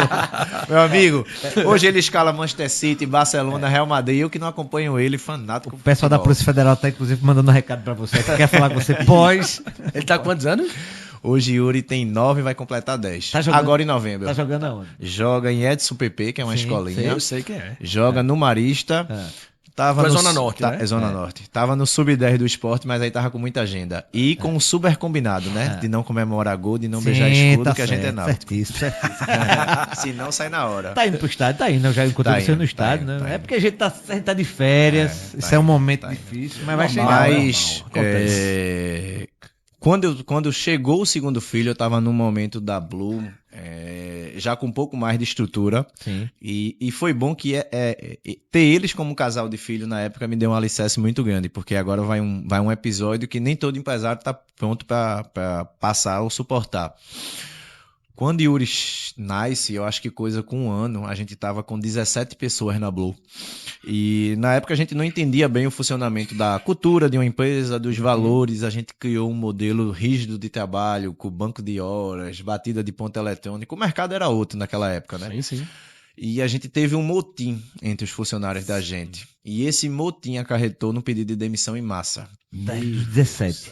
Meu amigo, hoje ele escala Manchester City, Barcelona, Real Madrid. Eu que não acompanho ele, fanático. O pessoal da Polícia Federal tá, inclusive, mandando um recado pra você. Que quer falar com você pós. Ele tá com quantos anos? Hoje Yuri tem 9 e vai completar 10. Tá jogando- Agora em novembro. Tá jogando aonde? Joga em Edson PP, que é uma Sim, escolinha. Eu sei que é. Joga no Marista. Tava Foi no Zona Norte, né? É Zona Norte. Tava no Sub-10 do esporte, mas aí tava com muita agenda. E com um super combinado, né? De não comemorar gol, de não beijar escudo, que a gente é náutico. Certíssimo. Se não, sai na hora. Tá indo pro estádio? Tá indo. Eu já encontrei Tá você indo, no estádio, tá indo, né? tá É indo. porque a gente tá de férias. Isso é um momento difícil, mas vai chegar. Mas Acontece. quando chegou o segundo filho, eu tava num momento da Blue, já com um pouco mais de estrutura. Sim. E foi bom que ter eles como casal de filho na época me deu um alicerce muito grande, porque agora vai um episódio que nem todo empresário tá pronto para passar ou suportar. Quando Yuri nasce, eu acho que coisa com 1 ano, a gente tava com 17 pessoas na Blue. E na época a gente não entendia bem o funcionamento da cultura de uma empresa, dos valores. A gente criou um modelo rígido de trabalho, com banco de horas, batida de ponto eletrônico. O mercado era outro naquela época, né? Sim, sim. E a gente teve um motim entre os funcionários da gente. E esse motim acarretou no pedido de demissão em massa. 17.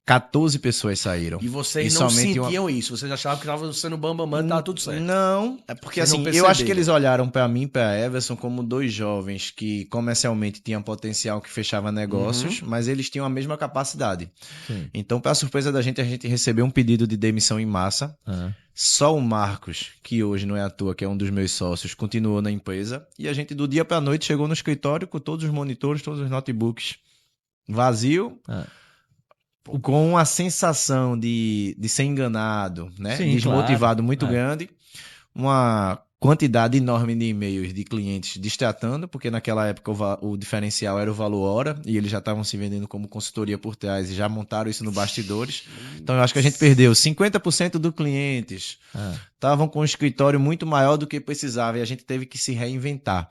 14 pessoas saíram. E vocês E não somente sentiam isso? Vocês achavam que estava sendo bambamã e tava tudo certo? Não, é porque Vocês não assim, eu acho que perceberam. eles olharam pra mim e pra Everson como 2 jovens que comercialmente tinham potencial, que fechava negócios, mas eles tinham a mesma capacidade. Sim. Então, pra surpresa da gente, a gente recebeu um pedido de demissão em massa. Só o Marcos, que hoje não é à toa, que é um dos meus sócios, continuou na empresa. E a gente, do dia pra noite, chegou no escritório com todos os monitores, todos os notebooks vazio, com a sensação de ser enganado, né? Sim, Desmotivado claro. muito grande. Uma quantidade enorme de e-mails de clientes destratando, porque naquela época o diferencial era o valor hora, e eles já estavam se vendendo como consultoria por trás e já montaram isso no bastidores. Então eu acho que a gente perdeu 50% dos clientes. Estavam com um escritório muito maior do que precisava e a gente teve que se reinventar.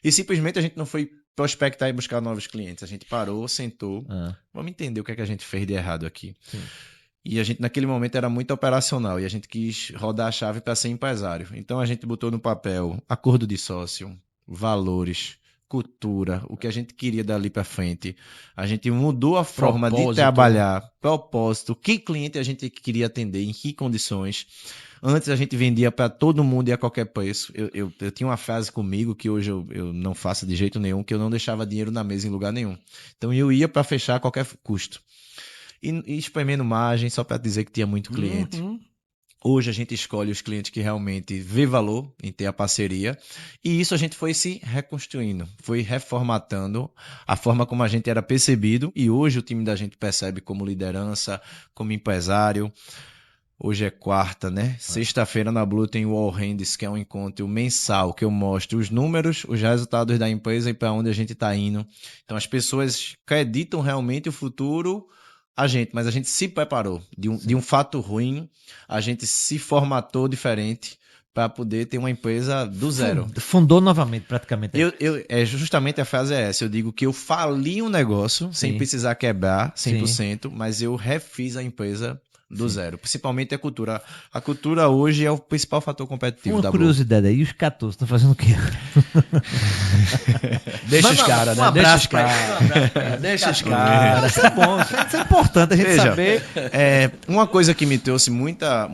E simplesmente a gente não foi prospectar e buscar novos clientes. A gente parou, sentou, vamos entender o que é que a gente fez de errado aqui. Sim. E a gente, naquele momento, era muito operacional e a gente quis rodar a chave para ser empresário. Então a gente botou no papel acordo de sócio, valores, cultura, o que a gente queria dali para frente. A gente mudou a forma de Propósito. trabalhar, propósito, que cliente a gente queria atender, em que condições. Antes a gente vendia para todo mundo e a qualquer preço. Eu tinha uma frase comigo que hoje eu não faço de jeito nenhum, que eu não deixava dinheiro na mesa em lugar nenhum. Então eu ia para fechar a qualquer custo. E espremendo margem só para dizer que tinha muito cliente. Hoje a gente escolhe os clientes que realmente vê valor em ter a parceria, e isso a gente foi se reconstruindo, foi reformatando a forma como a gente era percebido, e hoje o time da gente percebe como liderança, como empresário. Hoje é quarta, né? Sexta-feira na Blue tem o All Hands, que é um encontro mensal que eu mostro os números, os resultados da empresa e para onde a gente está indo. Então as pessoas acreditam realmente o futuro a gente, mas a gente se preparou de um fato ruim, a gente se formatou diferente para poder ter uma empresa do zero. Fundou novamente, praticamente. Justamente a frase é essa. Eu digo que eu fali um negócio sem precisar quebrar 100%, mas eu refiz a empresa do zero. Principalmente a cultura. A cultura hoje é o principal fator competitivo da Blue. Uma curiosidade aí, os 14 estão fazendo o quê? Deixa os caras, né? Deixa os caras. Deixa os caras. Isso é bom, isso é importante a gente saber. Uma coisa que me trouxe muita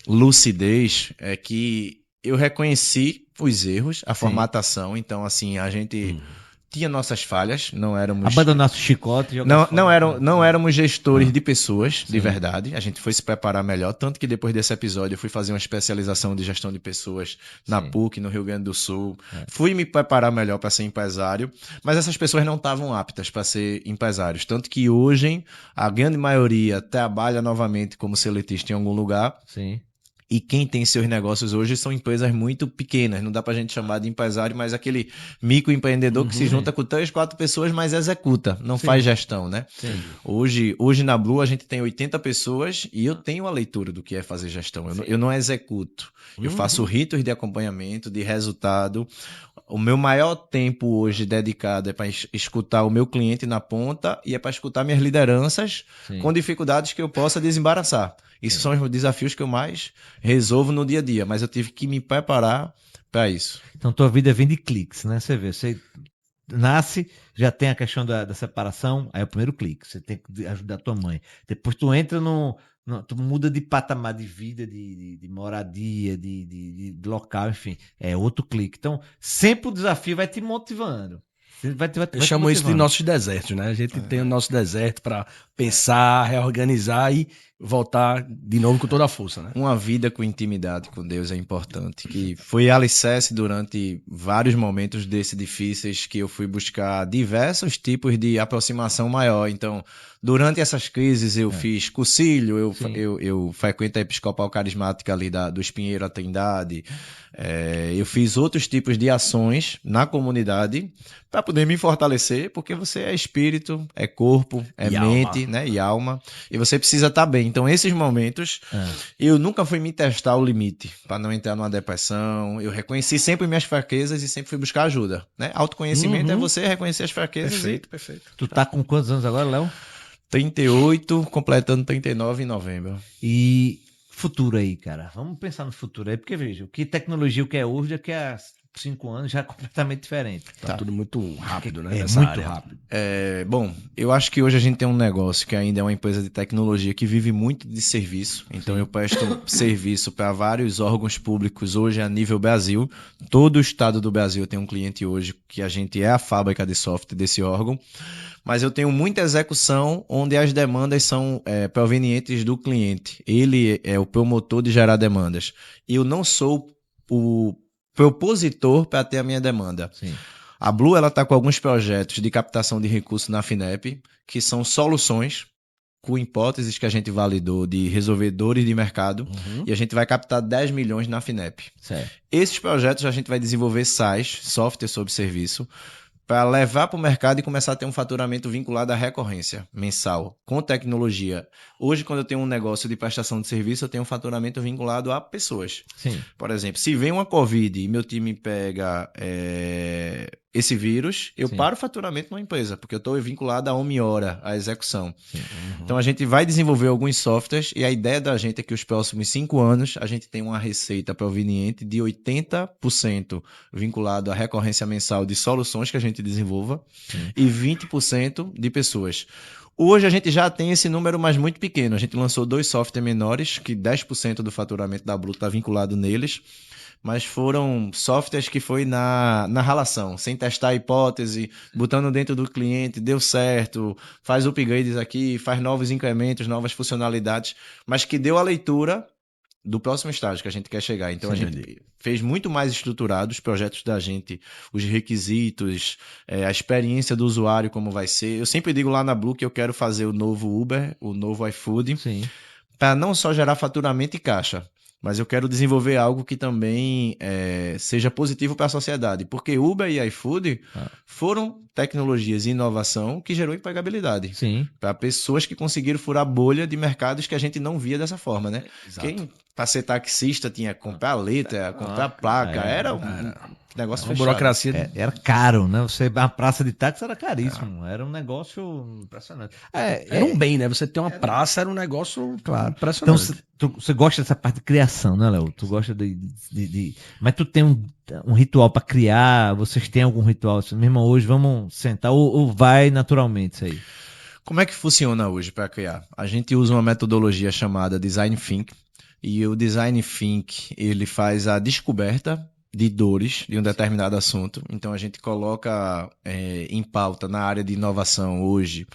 lucidez é que eu reconheci os erros, a formatação. Então, assim, a gente tinha nossas falhas, não éramos... Abandonar o chicote. Não éramos gestores de pessoas, de verdade. A gente foi se preparar melhor, tanto que depois desse episódio eu fui fazer uma especialização de gestão de pessoas na PUC, no Rio Grande do Sul. Fui me preparar melhor para ser empresário, mas essas pessoas não estavam aptas para ser empresários. Tanto que hoje a grande maioria trabalha novamente como seletista em algum lugar. Sim. E quem tem seus negócios hoje são empresas muito pequenas. Não dá pra gente chamar de empresário, mas aquele microempreendedor que se junta com 3, 4 pessoas, mas executa, não faz gestão, né? Sim. Hoje na Blue a gente tem 80 pessoas e eu tenho a leitura do que é fazer gestão. Eu não executo. Eu faço ritos de acompanhamento, de resultado. O meu maior tempo hoje dedicado é para escutar o meu cliente na ponta e é para escutar minhas lideranças com dificuldades que eu possa desembaraçar. Isso são os desafios que eu mais resolvo no dia a dia, mas eu tive que me preparar para isso. Então, tua vida vem de cliques, né? Você vê, você nasce, já tem a questão da separação, aí é o primeiro clique, você tem que ajudar tua mãe. Depois tu entra tu muda de patamar de vida, de moradia, de local, enfim, é outro clique. Então, sempre o desafio vai te motivando. Eu chamo isso de nossos desertos, né? A gente tem o nosso deserto para pensar, reorganizar e voltar de novo com toda a força, né? Uma vida com intimidade com Deus é importante, que foi alicerce durante vários momentos desses difíceis que eu fui buscar diversos tipos de aproximação maior. Então, durante essas crises eu fiz cursilho, eu frequento a Episcopal Carismática ali do Espinheiro à Trindade, eu fiz outros tipos de ações na comunidade para poder me fortalecer, porque você é espírito, é corpo, é mente, né, e alma, e você precisa estar bem. Então, esses momentos, eu nunca fui me testar ao limite, para não entrar numa depressão. Eu reconheci sempre minhas fraquezas e sempre fui buscar ajuda, né? Autoconhecimento é você reconhecer as fraquezas. Perfeito. Tu tá com quantos anos agora, Léo? 38, completando 39 em novembro. E futuro aí, cara. Vamos pensar no futuro aí, porque veja, o que tecnologia, o que é hoje, daqui a 5 anos já é completamente diferente. Tá tudo muito rápido, né? É muito rápido. Bom, eu acho que hoje a gente tem um negócio que ainda é uma empresa de tecnologia que vive muito de serviço. Então eu presto serviço para vários órgãos públicos hoje a nível Brasil. Todo o estado do Brasil tem um cliente hoje que a gente é a fábrica de software desse órgão. Mas eu tenho muita execução onde as demandas são provenientes do cliente. Ele é o promotor de gerar demandas. Eu não sou o propositor para ter a minha demanda. Sim. A Blue está com alguns projetos de captação de recursos na FINEP, que são soluções com hipóteses que a gente validou de resolver dores de mercado, e a gente vai captar 10 milhões na FINEP. Certo. Esses projetos a gente vai desenvolver SaaS, software sobre serviço, para levar para o mercado e começar a ter um faturamento vinculado à recorrência mensal, com tecnologia. Hoje, quando eu tenho um negócio de prestação de serviço, eu tenho um faturamento vinculado a pessoas. Sim. Por exemplo, se vem uma Covid e meu time pega esse vírus, eu paro o faturamento numa empresa, porque eu estou vinculado a hora, à execução. Então, a gente vai desenvolver alguns softwares e a ideia da gente é que os próximos 5 anos a gente tem uma receita proveniente de 80% vinculado à recorrência mensal de soluções que a gente desenvolva e 20% de pessoas. Hoje a gente já tem esse número, mas muito pequeno. A gente lançou 2 softwares menores, que 10% do faturamento da Blue está vinculado neles, mas foram softwares que foi na ralação, sem testar a hipótese, botando dentro do cliente, deu certo, faz upgrades aqui, faz novos incrementos, novas funcionalidades, mas que deu a leitura do próximo estágio que a gente quer chegar. Então, a gente fez muito mais estruturado os projetos da gente, os requisitos, a experiência do usuário, como vai ser. Eu sempre digo lá na Blue que eu quero fazer o novo Uber, o novo iFood, para não só gerar faturamento e caixa, mas eu quero desenvolver algo que também seja positivo para a sociedade. Porque Uber e iFood foram tecnologias e inovação que gerou empregabilidade. Para pessoas que conseguiram furar bolha de mercados que a gente não via dessa forma, né? Quem, para ser taxista, tinha que comprar letra, comprar placa. Era um negócio fechado. Burocracia. Era caro, né? A praça de táxi era caríssimo. Era um negócio impressionante. Era um bem, né? Você ter uma praça era um negócio impressionante. Então, você gosta dessa parte de criação, né, Léo? Tu gosta Mas tu tem um ritual para criar? Vocês têm algum ritual? Assim, mesmo hoje, vamos sentar ou vai naturalmente isso aí? Como é que funciona hoje para criar? A gente usa uma metodologia chamada Design Think. E o Design Think, ele faz a descoberta de dores de um determinado assunto. Então, a gente coloca em pauta na área de inovação hoje.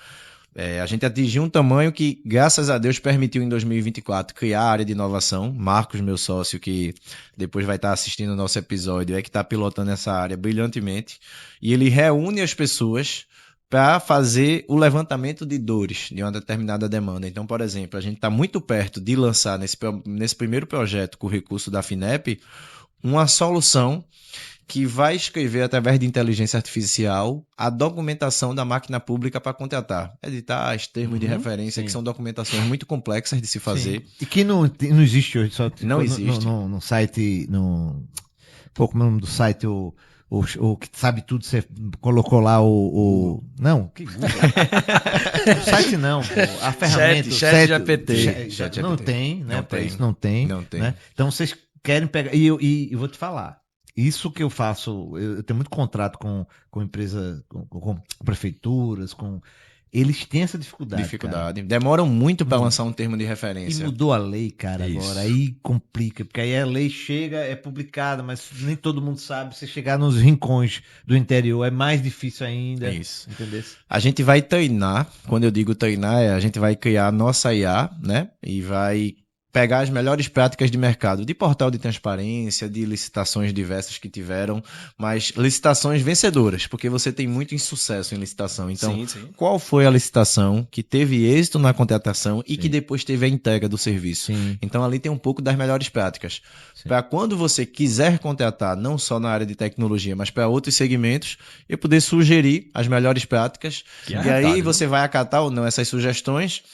A gente atingiu um tamanho que, graças a Deus, permitiu em 2024 criar a área de inovação. Marcos, meu sócio, que depois vai estar assistindo o nosso episódio, que está pilotando essa área brilhantemente. E ele reúne as pessoas para fazer o levantamento de dores de uma determinada demanda. Então, por exemplo, a gente está muito perto de lançar nesse primeiro projeto com o recurso da FINEP uma solução que vai escrever, através de inteligência artificial, a documentação da máquina pública para contratar. Editais, termos de referência, que são documentações muito complexas de se fazer. Sim. E que não existe hoje. Só não existe. No site... Como é o nome do site? O que sabe tudo, você colocou lá Não, que Google. O site não, a ferramenta. Chat GPT. Não tem, né? Não Isso não tem. Né? Então vocês querem pegar. E eu vou te falar. Isso que eu faço, eu tenho muito contrato com empresa, com prefeituras, eles têm essa dificuldade. Cara. Demoram muito para lançar um termo de referência. E mudou a lei, cara, agora. Aí complica, porque aí a lei chega, é publicada, mas nem todo mundo sabe. Se chegar nos rincões do interior, é mais difícil ainda. Isso. Entendeu? A gente vai treinar, quando eu digo treinar, a gente vai criar a nossa IA, né? E vai pegar as melhores práticas de mercado, de portal de transparência, de licitações diversas que tiveram, mas licitações vencedoras, porque você tem muito insucesso em licitação. Então, qual foi a licitação que teve êxito na contratação e que depois teve a entrega do serviço? Então, ali tem um pouco das melhores práticas. Para quando você quiser contratar, não só na área de tecnologia, mas para outros segmentos, eu poder sugerir as melhores práticas, e aí você vai acatar ou não essas sugestões.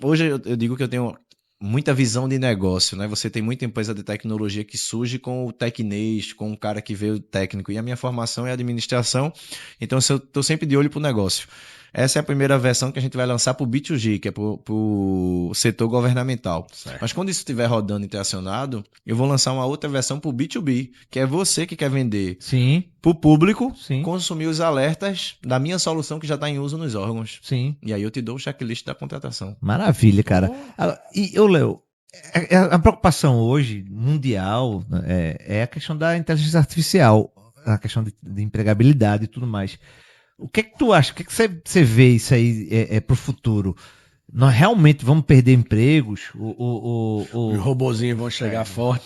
Hoje eu digo que eu tenho muita visão de negócio, né? Você tem muita empresa de tecnologia que surge com o tecnês, com o cara que veio técnico. E a minha formação é administração, então eu estou sempre de olho para o negócio. Essa é a primeira versão que a gente vai lançar para o B2G, que é para o setor governamental. Certo. Mas quando isso estiver rodando e tracionado, eu vou lançar uma outra versão para o B2B, que é você que quer vender para o público, consumir os alertas da minha solução que já está em uso nos órgãos. E aí eu te dou o checklist da contratação. Maravilha, cara. E eu, Léo, a preocupação hoje, mundial, é a questão da inteligência artificial, a questão de empregabilidade e tudo mais. O que é que tu acha? O que é que você vê isso aí para o futuro? Nós realmente vamos perder empregos? Os robozinhos vão chegar forte.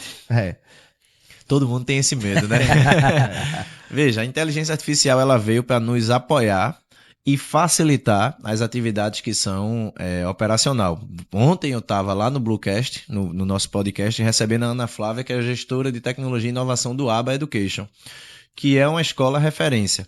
Todo mundo tem esse medo, né? Veja, a inteligência artificial ela veio para nos apoiar e facilitar as atividades que são operacional. Ontem eu estava lá no Bluecast, no nosso podcast, recebendo a Ana Flávia, que é a gestora de tecnologia e inovação do ABA Education, que é uma escola referência.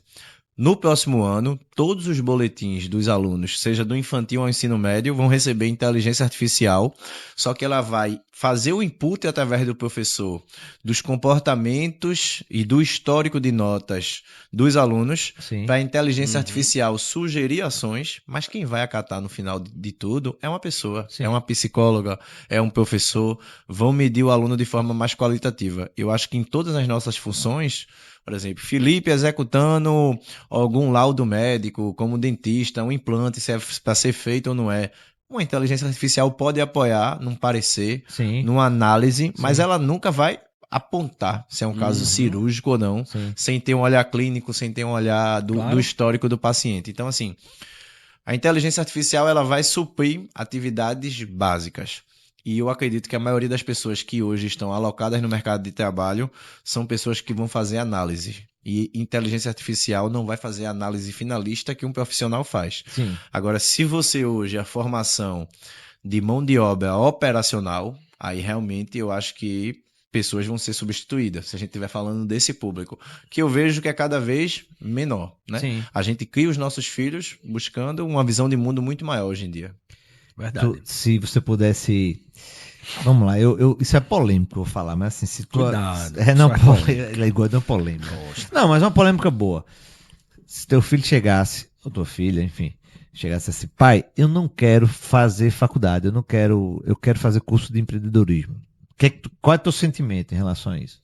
No próximo ano, todos os boletins dos alunos, seja do infantil ao ensino médio, vão receber inteligência artificial, só que ela vai fazer o input através do professor dos comportamentos e do histórico de notas dos alunos, para a inteligência artificial sugerir ações, mas quem vai acatar no final de tudo é uma pessoa, é uma psicóloga, é um professor, vão medir o aluno de forma mais qualitativa. Eu acho que em todas as nossas funções, por exemplo, Felipe executando algum laudo médico, como dentista, um implante, se é para ser feito ou não é. Uma inteligência artificial pode apoiar num parecer, numa análise, mas ela nunca vai apontar se é um caso cirúrgico ou não, sem ter um olhar clínico, sem ter um olhar do histórico do paciente. Então, assim, a inteligência artificial ela vai suprir atividades básicas. E eu acredito que a maioria das pessoas que hoje estão alocadas no mercado de trabalho são pessoas que vão fazer análise. E inteligência artificial não vai fazer a análise finalista que um profissional faz. Sim. Agora, se você hoje a formação de mão de obra operacional, aí realmente eu acho que pessoas vão ser substituídas, se a gente estiver falando desse público, que eu vejo que é cada vez menor, né? Sim. A gente cria os nossos filhos buscando uma visão de mundo muito maior hoje em dia. Verdade. Se você pudesse... Vamos lá, isso é polêmico, eu vou falar, mas assim, se tu... Cuidado. Não, ele é igual de uma polêmica. Não, mas uma polêmica boa. Se teu filho chegasse, ou tua filha, enfim, chegasse assim, pai, eu não quero fazer faculdade, eu quero fazer curso de empreendedorismo. Qual é o teu sentimento em relação a isso?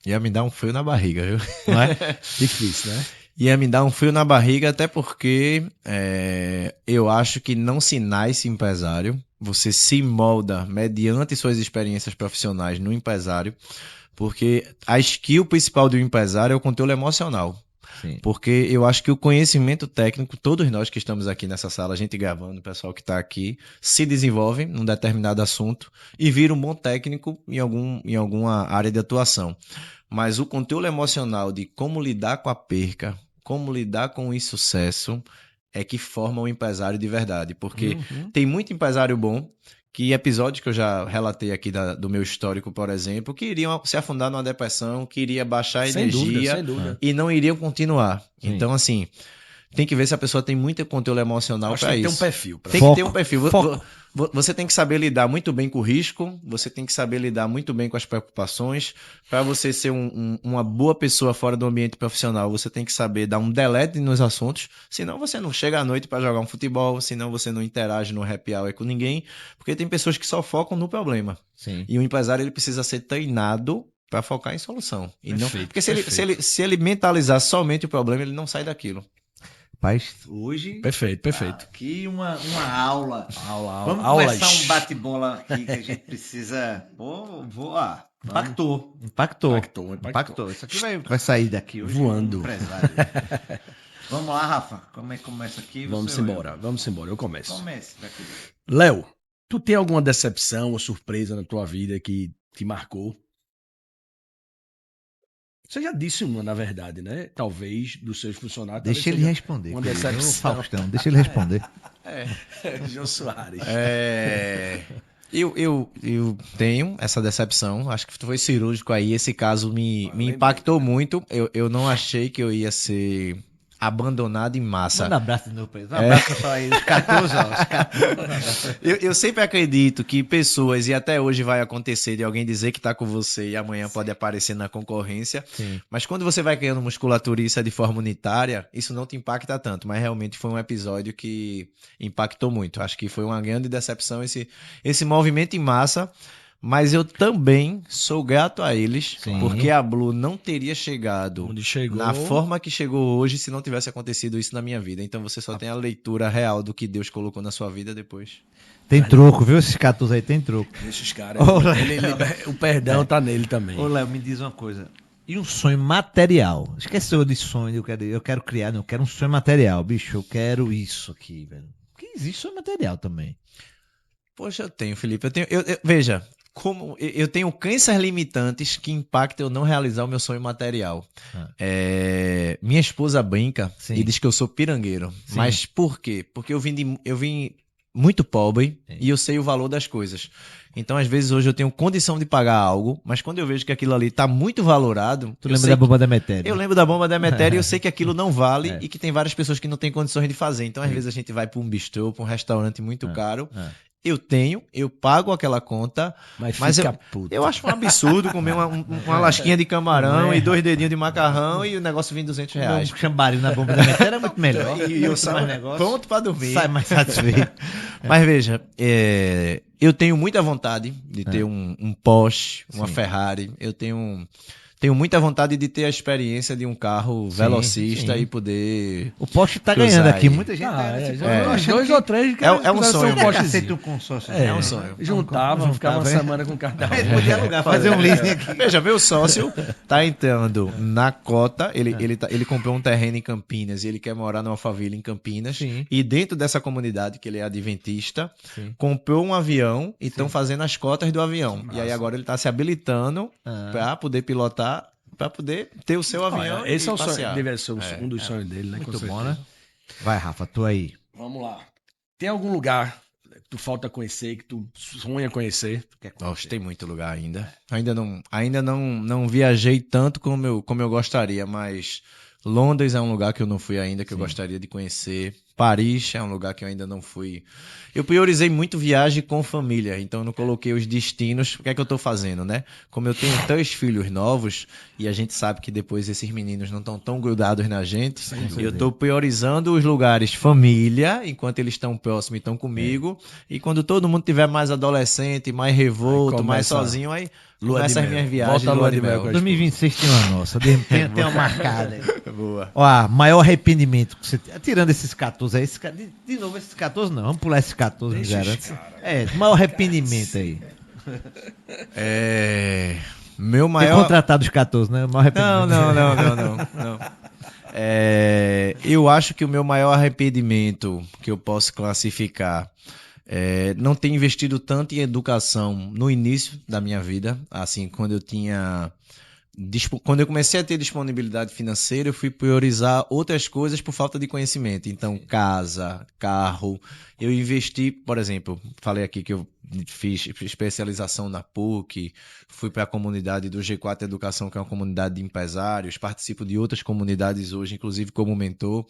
Ia me dar um frio na barriga, viu? Não é? Difícil, né? Ia me dar um frio na barriga, até porque eu acho que não se nasce empresário, você se molda mediante suas experiências profissionais no empresário, porque a skill principal do empresário é o controle emocional. Sim. Porque eu acho que o conhecimento técnico, todos nós que estamos aqui nessa sala, a gente gravando, o pessoal que está aqui, se desenvolve num determinado assunto e vira um bom técnico em alguma área de atuação. Mas o controle emocional de como lidar com a perca, como lidar com o insucesso, é que forma um empresário de verdade. Porque tem muito empresário bom, que episódios que eu já relatei aqui do meu histórico, por exemplo, que iriam se afundar numa depressão, que iria baixar a energia sem dúvida. e não iriam continuar. Sim. Então, assim, tem que ver se a pessoa tem muito controle emocional para isso. Tem que ter um perfil. Tem que ter um perfil. Você tem que saber lidar muito bem com o risco, você tem que saber lidar muito bem com as preocupações. Para você ser uma boa pessoa fora do ambiente profissional, você tem que saber dar um delete nos assuntos, senão você não chega à noite para jogar um futebol, senão você não interage no happy hour com ninguém, porque tem pessoas que só focam no problema. Sim. E o empresário ele precisa ser treinado para focar em solução. E não, Perfeito, porque se ele mentalizar somente o problema, ele não sai daquilo. Rapaz, hoje... Perfeito. Aqui uma aula. Aula. Vamos começar um bate-bola aqui que a gente precisa... Impactou. Isso aqui vai sair daqui hoje. Voando. Empresário. Vamos lá, Rafa. Como é que começa aqui? Vamos embora. Eu começo. Comece daqui. Léo, tu tem alguma decepção ou surpresa na tua vida que te marcou? Você já disse uma, na verdade, né? Talvez dos seus funcionários. Deixa ele responder. Uma decepção. Faustão, deixa ele responder. João Soares. Eu tenho essa decepção, acho que foi cirúrgico aí, esse caso me impactou muito, eu não achei que eu ia ser abandonado em massa. Manda abraço de novo pra eles. Um abraço só aí, os 14, ó. Os 14. Eu sempre acredito que pessoas, e até hoje vai acontecer de alguém dizer que tá com você e amanhã pode aparecer na concorrência, Sim. mas quando você vai criando musculatura e isso é de forma unitária, isso não te impacta tanto, mas realmente foi um episódio que impactou muito. Acho que foi uma grande decepção esse movimento em massa. Mas eu também sou grato a eles, Sim. porque a Blue não teria chegado Onde chegou. na forma que chegou hoje se não tivesse acontecido isso na minha vida. Então você só tem a leitura real do que Deus colocou na sua vida depois. Tem troco, viu? Esses 14 aí tem troco. Esses caras. Ô, O perdão tá nele também. Ô, Léo, me diz uma coisa. E um sonho material? Esqueceu de sonho, eu quero criar, não, eu quero um sonho material, bicho, eu quero isso aqui, velho. Porque existe sonho material também. Poxa, eu tenho, Felipe. Veja, como eu tenho crenças limitantes que impactam eu não realizar o meu sonho material. Minha esposa brinca Sim. e diz que eu sou pirangueiro. Sim. Mas por quê? Porque eu vim muito pobre. Sim. E eu sei o valor das coisas. Então, às vezes, hoje eu tenho condição de pagar algo, mas quando eu vejo que aquilo ali está muito valorado... Tu lembra da bomba da Emetério? Eu lembro da bomba da Emetério e eu sei que aquilo não vale e que tem várias pessoas que não têm condições de fazer. Então, às vezes, a gente vai para um bistrô, para um restaurante muito caro... Eu pago aquela conta, mas eu acho um absurdo comer uma lasquinha de camarão e 2 dedinhos de macarrão e o negócio vir R$200. Um chambaril na bomba da Emetério é muito melhor. E eu saio pronto para dormir. Sai mais satisfeito. Mas veja, eu tenho muita vontade de ter um Porsche, uma Ferrari. Eu tenho tenho muita vontade de ter a experiência de um carro velocista sim. e poder... O Porsche tá cruzar ganhando aqui. aí. Muita gente Os dois ou três que É um sonho. um aceita Porschezinho. um consórcio. É um sonho. Juntava, ficava uma semana com o carro da Podia alugar, fazer um leasing aqui. Veja, meu sócio tá entrando na cota, ele comprou um terreno em Campinas e ele quer morar numa favela em Campinas. Sim. E dentro dessa comunidade, que ele é adventista, Sim. comprou um avião e estão fazendo as cotas do avião. E aí agora ele tá se habilitando para poder pilotar, para poder ter o seu avião. Esse é o passear. sonho, deve ser um dos sonhos dele, né? Muito com bom, certeza. né? Vai, Rafa, tu aí. Vamos lá. Tem algum lugar que tu falta conhecer, que tu sonha conhecer? Nossa, tem muito lugar ainda. Ainda não viajei tanto como eu gostaria, mas Londres é um lugar que eu não fui ainda, que eu gostaria de conhecer. Paris é um lugar que eu ainda não fui. Eu priorizei muito viagem com família, então eu não coloquei os destinos. O que é que eu tô fazendo, né? Como eu tenho 3 filhos novos, e a gente sabe que depois esses meninos não estão tão grudados na gente, eu tô priorizando os lugares família, enquanto eles estão próximos e estão comigo, e quando todo mundo tiver mais adolescente, mais revolto, mais sozinho, aí começa as minhas viagens. Volta a lua de mel. 2026 tem uma nossa. Tem uma marcada aí. Boa. Ó, maior arrependimento que você tirando esses 14 aí, de novo esses 14 não, vamos pular esses 14, me garanto. Maior arrependimento aí. Meu Ter maior... contratado os 14, né? Maior arrependimento. Não. Eu acho que o meu maior arrependimento que eu posso classificar é não ter investido tanto em educação no início da minha vida, assim, quando eu comecei a ter disponibilidade financeira, eu fui priorizar outras coisas por falta de conhecimento. Então, casa, carro. Eu investi, por exemplo, falei aqui que eu fiz especialização na PUC, fui para a comunidade do G4 Educação, que é uma comunidade de empresários, participo de outras comunidades hoje, inclusive como mentor.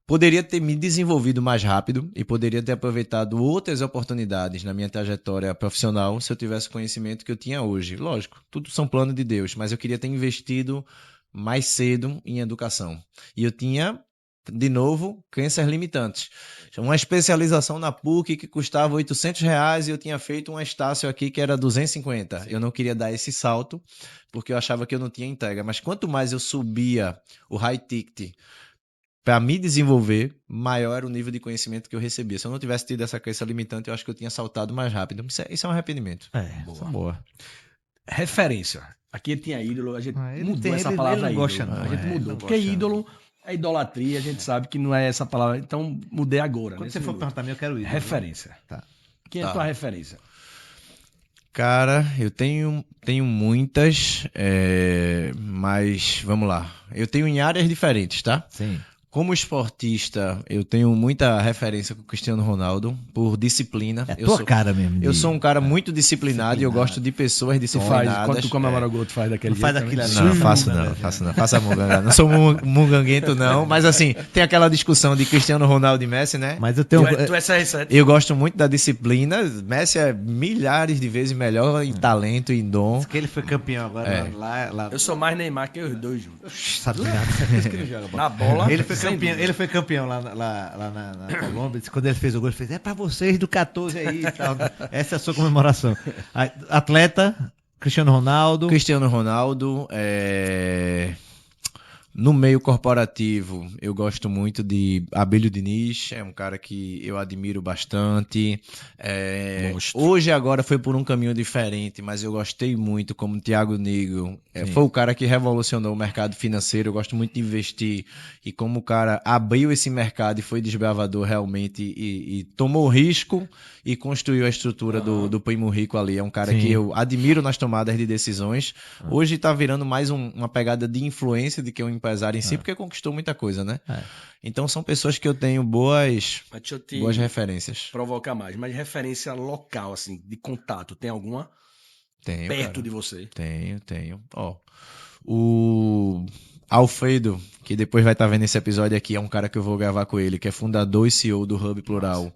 Poderia ter me desenvolvido mais rápido e poderia ter aproveitado outras oportunidades na minha trajetória profissional se eu tivesse o conhecimento que eu tinha hoje. Lógico, tudo são planos de Deus, mas eu queria ter investido mais cedo em educação. E eu tinha, de novo, crenças limitantes. Uma especialização na PUC que custava R$800 e eu tinha feito um Estácio aqui que era 250. Eu não queria dar esse salto porque eu achava que eu não tinha entrega. Mas quanto mais eu subia o high ticket para me desenvolver, maior era o nível de conhecimento que eu recebia. Se eu não tivesse tido essa crença limitante, eu acho que eu tinha saltado mais rápido. Isso é um arrependimento. Boa. Referência. Aqui ele tinha ídolo, a gente mudou essa ele palavra não ídolo. gosta, não. A gente mudou. Não Porque gosta, ídolo é idolatria, a gente sabe que não é essa palavra. Então, mudei agora. Quando você for perguntar a mim, eu quero ir. Referência. Tá. Quem é a tua referência? Cara, eu tenho muitas, mas vamos lá. Eu tenho em áreas diferentes, tá? Sim. Como esportista, eu tenho muita referência com o Cristiano Ronaldo por disciplina. É a tua cara mesmo. Eu sou um cara muito disciplinado e eu gosto de pessoas disciplinadas. Quando tu comemora o gol, tu faz daquele Não faz jeito daquilo também? ali. Não, faço não. Faça munganga. Não sou munganguento, não. Mas assim, tem aquela discussão de Cristiano Ronaldo e Messi, né? Mas eu tenho... Tu é CR7. Eu gosto muito da disciplina. Messi é milhares de vezes melhor em talento e em dom. Diz que ele foi campeão agora lá. Eu sou mais Neymar que os dois juntos. Sabe nada, certeza que ele joga bola. Na bola. Ele foi campeão lá na Colômbia. Disse, quando ele fez o gol, ele fez: é pra vocês do 14 aí e tal. Essa é a sua comemoração. Atleta, Cristiano Ronaldo. No meio corporativo, eu gosto muito de Abílio Diniz, é um cara que eu admiro bastante. Hoje, agora, foi por um caminho diferente, mas eu gostei muito, como Thiago Nigro. Foi o cara que revolucionou o mercado financeiro, eu gosto muito de investir. E como o cara abriu esse mercado e foi desbravador realmente e tomou risco e construiu a estrutura do Primo Rico ali. É um cara que eu admiro nas tomadas de decisões. Hoje está virando mais uma pegada de influência do que um empresário em si, porque conquistou muita coisa, né? Então são pessoas que eu tenho boas referências. Provocar mais, mas referência local, assim, de contato, tem alguma? Tenho, perto cara. de você? Tenho. O Alfredo, que depois vai estar vendo esse episódio aqui, é um cara que eu vou gravar com ele, que é fundador e CEO do Hub Plural.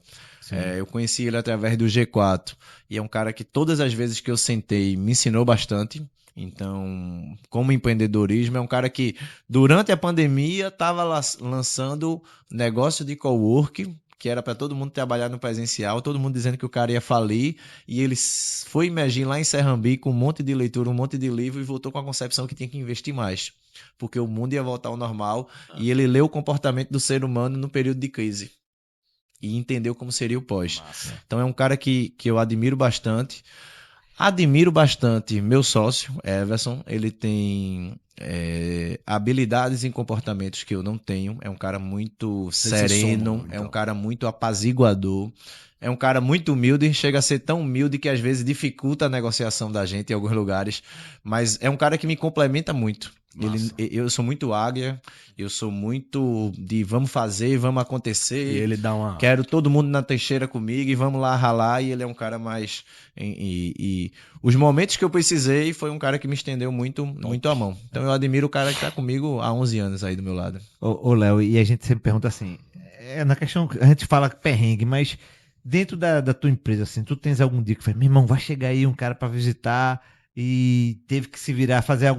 Eu conheci ele através do G4 e é um cara que todas as vezes que eu sentei me ensinou bastante. Então, como empreendedorismo, é um cara que durante a pandemia estava lançando negócio de coworking que era para todo mundo trabalhar no presencial, todo mundo dizendo que o cara ia falir, e ele foi emergir lá em Serrambi com um monte de leitura, um monte de livro, e voltou com a concepção que tinha que investir mais, porque o mundo ia voltar ao normal, e ele leu o comportamento do ser humano no período de crise, e entendeu como seria o pós. Massa. Então é um cara que eu admiro bastante. Admiro bastante meu sócio, Everson. Ele tem habilidades e comportamentos que eu não tenho. É um cara muito sereno, então. é um cara muito apaziguador, é um cara muito humilde. Chega a ser tão humilde que às vezes dificulta a negociação da gente em alguns lugares. Mas é um cara que me complementa muito. Eu sou muito águia, eu sou muito de vamos fazer, vamos acontecer. E ele dá uma... Quero todo mundo na teixeira comigo e vamos lá ralar. E ele é um cara mais... E os momentos que eu precisei, foi um cara que me estendeu muito, muito a mão. Então eu admiro o cara que tá comigo há 11 anos aí do meu lado. Ô, Léo, e a gente sempre pergunta assim, na questão, a gente fala perrengue, mas dentro da tua empresa, assim, tu tens algum dia que foi, meu irmão, vai chegar aí um cara para visitar e teve que se virar, fazer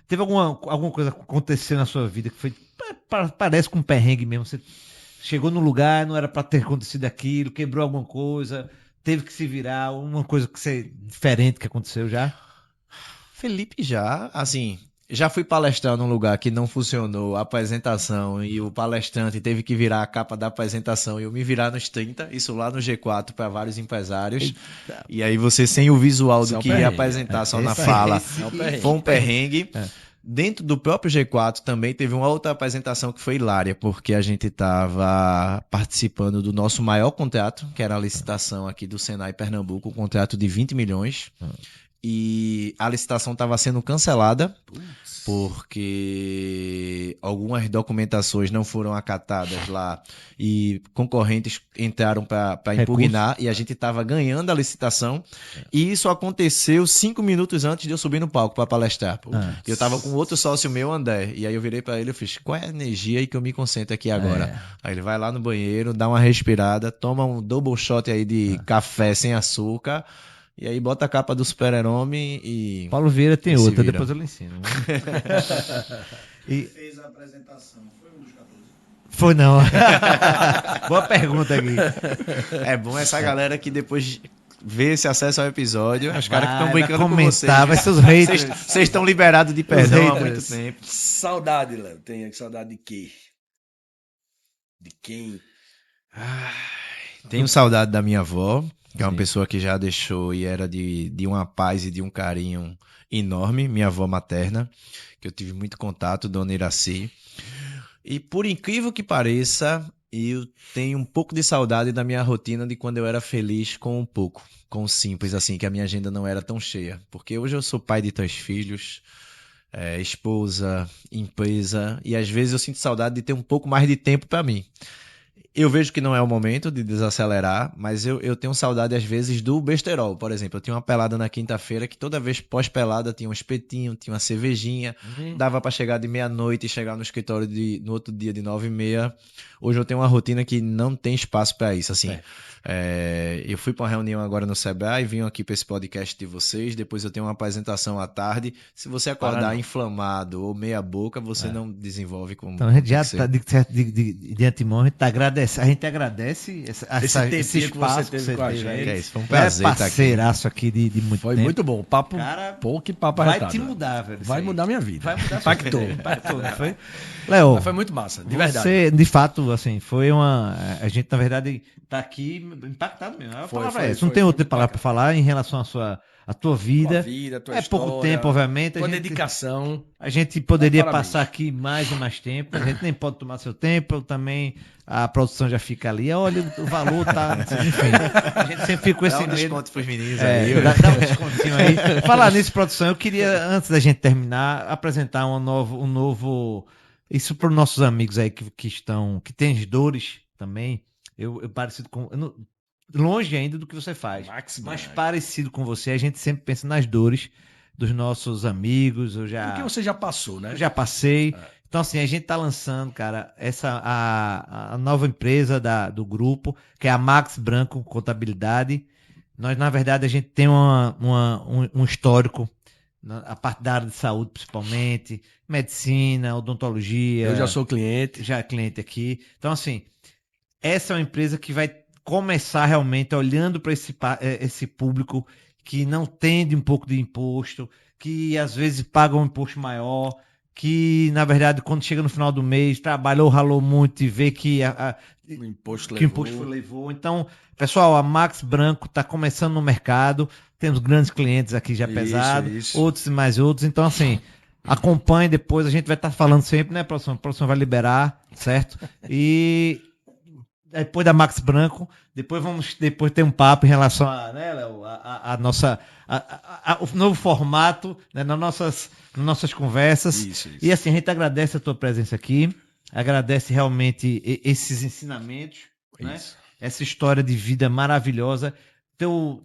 teve alguma coisa que aconteceu na sua vida que foi, parece com um perrengue mesmo, você chegou no lugar, não era para ter acontecido aquilo, quebrou alguma coisa, teve que se virar, uma coisa diferente que aconteceu já? Felipe já, assim, já fui palestrar num lugar que não funcionou a apresentação e o palestrante teve que virar a capa da apresentação e eu me virar nos 30, isso lá no G4 para vários empresários. Eita. E aí você sem o visual do que ia apresentar só na fala, foi um perrengue. Dentro do próprio G4 também teve uma outra apresentação que foi hilária, porque a gente estava participando do nosso maior contrato, que era a licitação aqui do Senai Pernambuco, um contrato de 20 milhões. E a licitação estava sendo cancelada porque algumas documentações não foram acatadas lá e concorrentes entraram para impugnar e a gente estava ganhando a licitação e isso aconteceu 5 minutos antes de eu subir no palco para palestrar. Eu estava com outro sócio meu, André, e aí eu virei para ele e fiz, qual é a energia aí que eu me concentro aqui agora? Aí ele vai lá no banheiro, dá uma respirada, toma um double shot aí de café sem açúcar. E aí bota a capa do Super-Homem e... Paulo Vieira tem outra, depois eu lhe ensino. Fez a apresentação, foi um dos 14? Foi não. Boa pergunta aqui. É bom essa galera que depois vê esse acesso ao episódio, os caras que estão brincando com vocês. Vai ser os haters. Vocês estão liberados de perdão há muito tempo. Saudade, Léo. Tem saudade de quê? De quem? Tenho saudade da minha avó, que é uma pessoa que já deixou e era de uma paz e de um carinho enorme, minha avó materna, que eu tive muito contato, Dona Iraci. E por incrível que pareça, eu tenho um pouco de saudade da minha rotina de quando eu era feliz com um pouco, com o simples, assim, que a minha agenda não era tão cheia. Porque hoje eu sou pai de 3 filhos, esposa, empresa, e às vezes eu sinto saudade de ter um pouco mais de tempo para mim. Eu vejo que não é o momento de desacelerar, mas eu tenho saudade às vezes do besterol. Por exemplo, eu tinha uma pelada na quinta-feira que toda vez pós-pelada tinha um espetinho, tinha uma cervejinha, dava para chegar de meia-noite e chegar no escritório no outro dia de 9h30. Hoje eu tenho uma rotina que não tem espaço para isso, assim. Eu fui para uma reunião agora no Sebrae, vim aqui para esse podcast de vocês, depois eu tenho uma apresentação à tarde. Se você acordar inflamado ou meia boca, você não desenvolve como... Então a gente já está de antemão, a gente agradece esse espaço que você teve com a gente. Foi um prazer estar aqui. Parceiraço aqui de muito Foi tempo. muito bom. Papo, que papo vai arretado. te mudar, velho. Vai mudar minha vida. Vai mudar Impactou. Não foi? Léo, mas foi muito massa, de verdade. Você, de fato, assim, foi uma... A gente, na verdade, tá aqui impactado mesmo. Não tem outra palavra para falar em relação à tua vida. Tua história, pouco tempo, obviamente. Tua dedicação. A gente poderia passar aqui mais e mais tempo. A gente nem pode tomar seu tempo. Também a produção já fica ali. Olha, o valor tá... Enfim, a gente sempre fica com esse medo. Dá um desconto pros meninos aí. Dá um descontinho aí. Falar nisso, produção, eu queria, antes da gente terminar, apresentar um novo... Isso para os nossos amigos aí que têm dores também. Eu parecido com... longe ainda do que você faz, mas parecido com você, a gente sempre pensa nas dores dos nossos amigos. Porque você já passou, né? Eu já passei. Então, assim, a gente tá lançando, cara, a nova empresa do grupo, que é a Max Branco Contabilidade. Nós, na verdade, a gente tem um histórico, a parte da área de saúde, principalmente, medicina, odontologia. Eu já sou cliente. Já é cliente aqui. Então, assim, essa é uma empresa que vai começar realmente olhando para esse público que não tem um pouco de imposto, que às vezes paga um imposto maior, que na verdade quando chega no final do mês trabalhou, ralou muito e vê que O imposto que o imposto levou. Então, pessoal, a Max Branco está começando no mercado, temos grandes clientes aqui já pesados, isso. outros e mais outros. Então, assim, acompanhe depois, a gente vai estar falando sempre, né, produção? A produção vai liberar, certo? E depois da Max Branco, depois vamos ter um papo em relação a, né, Léo, a nossa, o novo formato, né, nas nossas conversas. Isso. E assim, a gente agradece a tua presença aqui, agradece realmente esses ensinamentos, né? Essa história de vida maravilhosa. Teu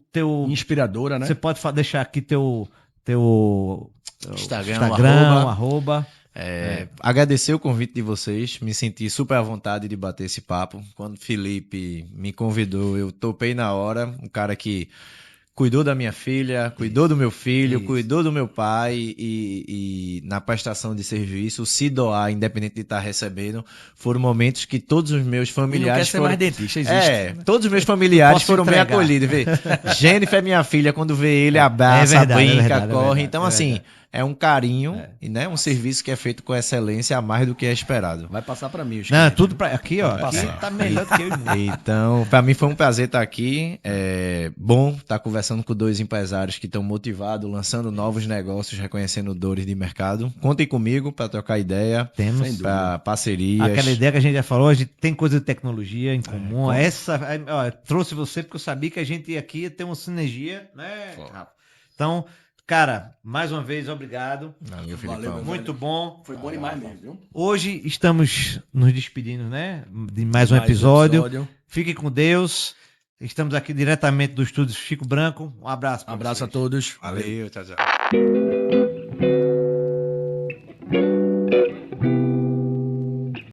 Inspiradora, né? Você pode deixar aqui teu Instagram, arroba. Agradecer o convite de vocês, me senti super à vontade de bater esse papo. Quando o Felipe me convidou, eu topei na hora. Um cara que cuidou da minha filha, cuidou do meu filho, cuidou do meu pai e na prestação de serviço, se doar, independente de estar recebendo, foram momentos que todos os meus familiares foram... mais dentista, existe. Todos os meus familiares foram bem acolhidos. Jennifer, minha filha, quando vê ele, abraça, brinca, corre. Então, assim, é um carinho e, né, um serviço que é feito com excelência a mais do que é esperado. Vai passar para mim. Não, tudo para aqui, ó. Aqui tá melhor do que eu. Então, para mim foi um prazer estar aqui. É bom estar conversando com dois empresários que estão motivados, lançando novos negócios, reconhecendo dores de mercado. Contem comigo para trocar ideia. Temos para parcerias. Aquela ideia que a gente já falou, a gente tem coisa de tecnologia em comum. Trouxe você porque eu sabia que a gente aqui ia ter uma sinergia, né? Então, cara, mais uma vez, obrigado. Valeu, muito bom. Foi bom demais mesmo, viu? Hoje estamos nos despedindo, né? De mais um episódio. Fiquem com Deus. Estamos aqui diretamente do estúdio Chico Branco. Um abraço. Um abraço a todos. Valeu, tchau, tchau.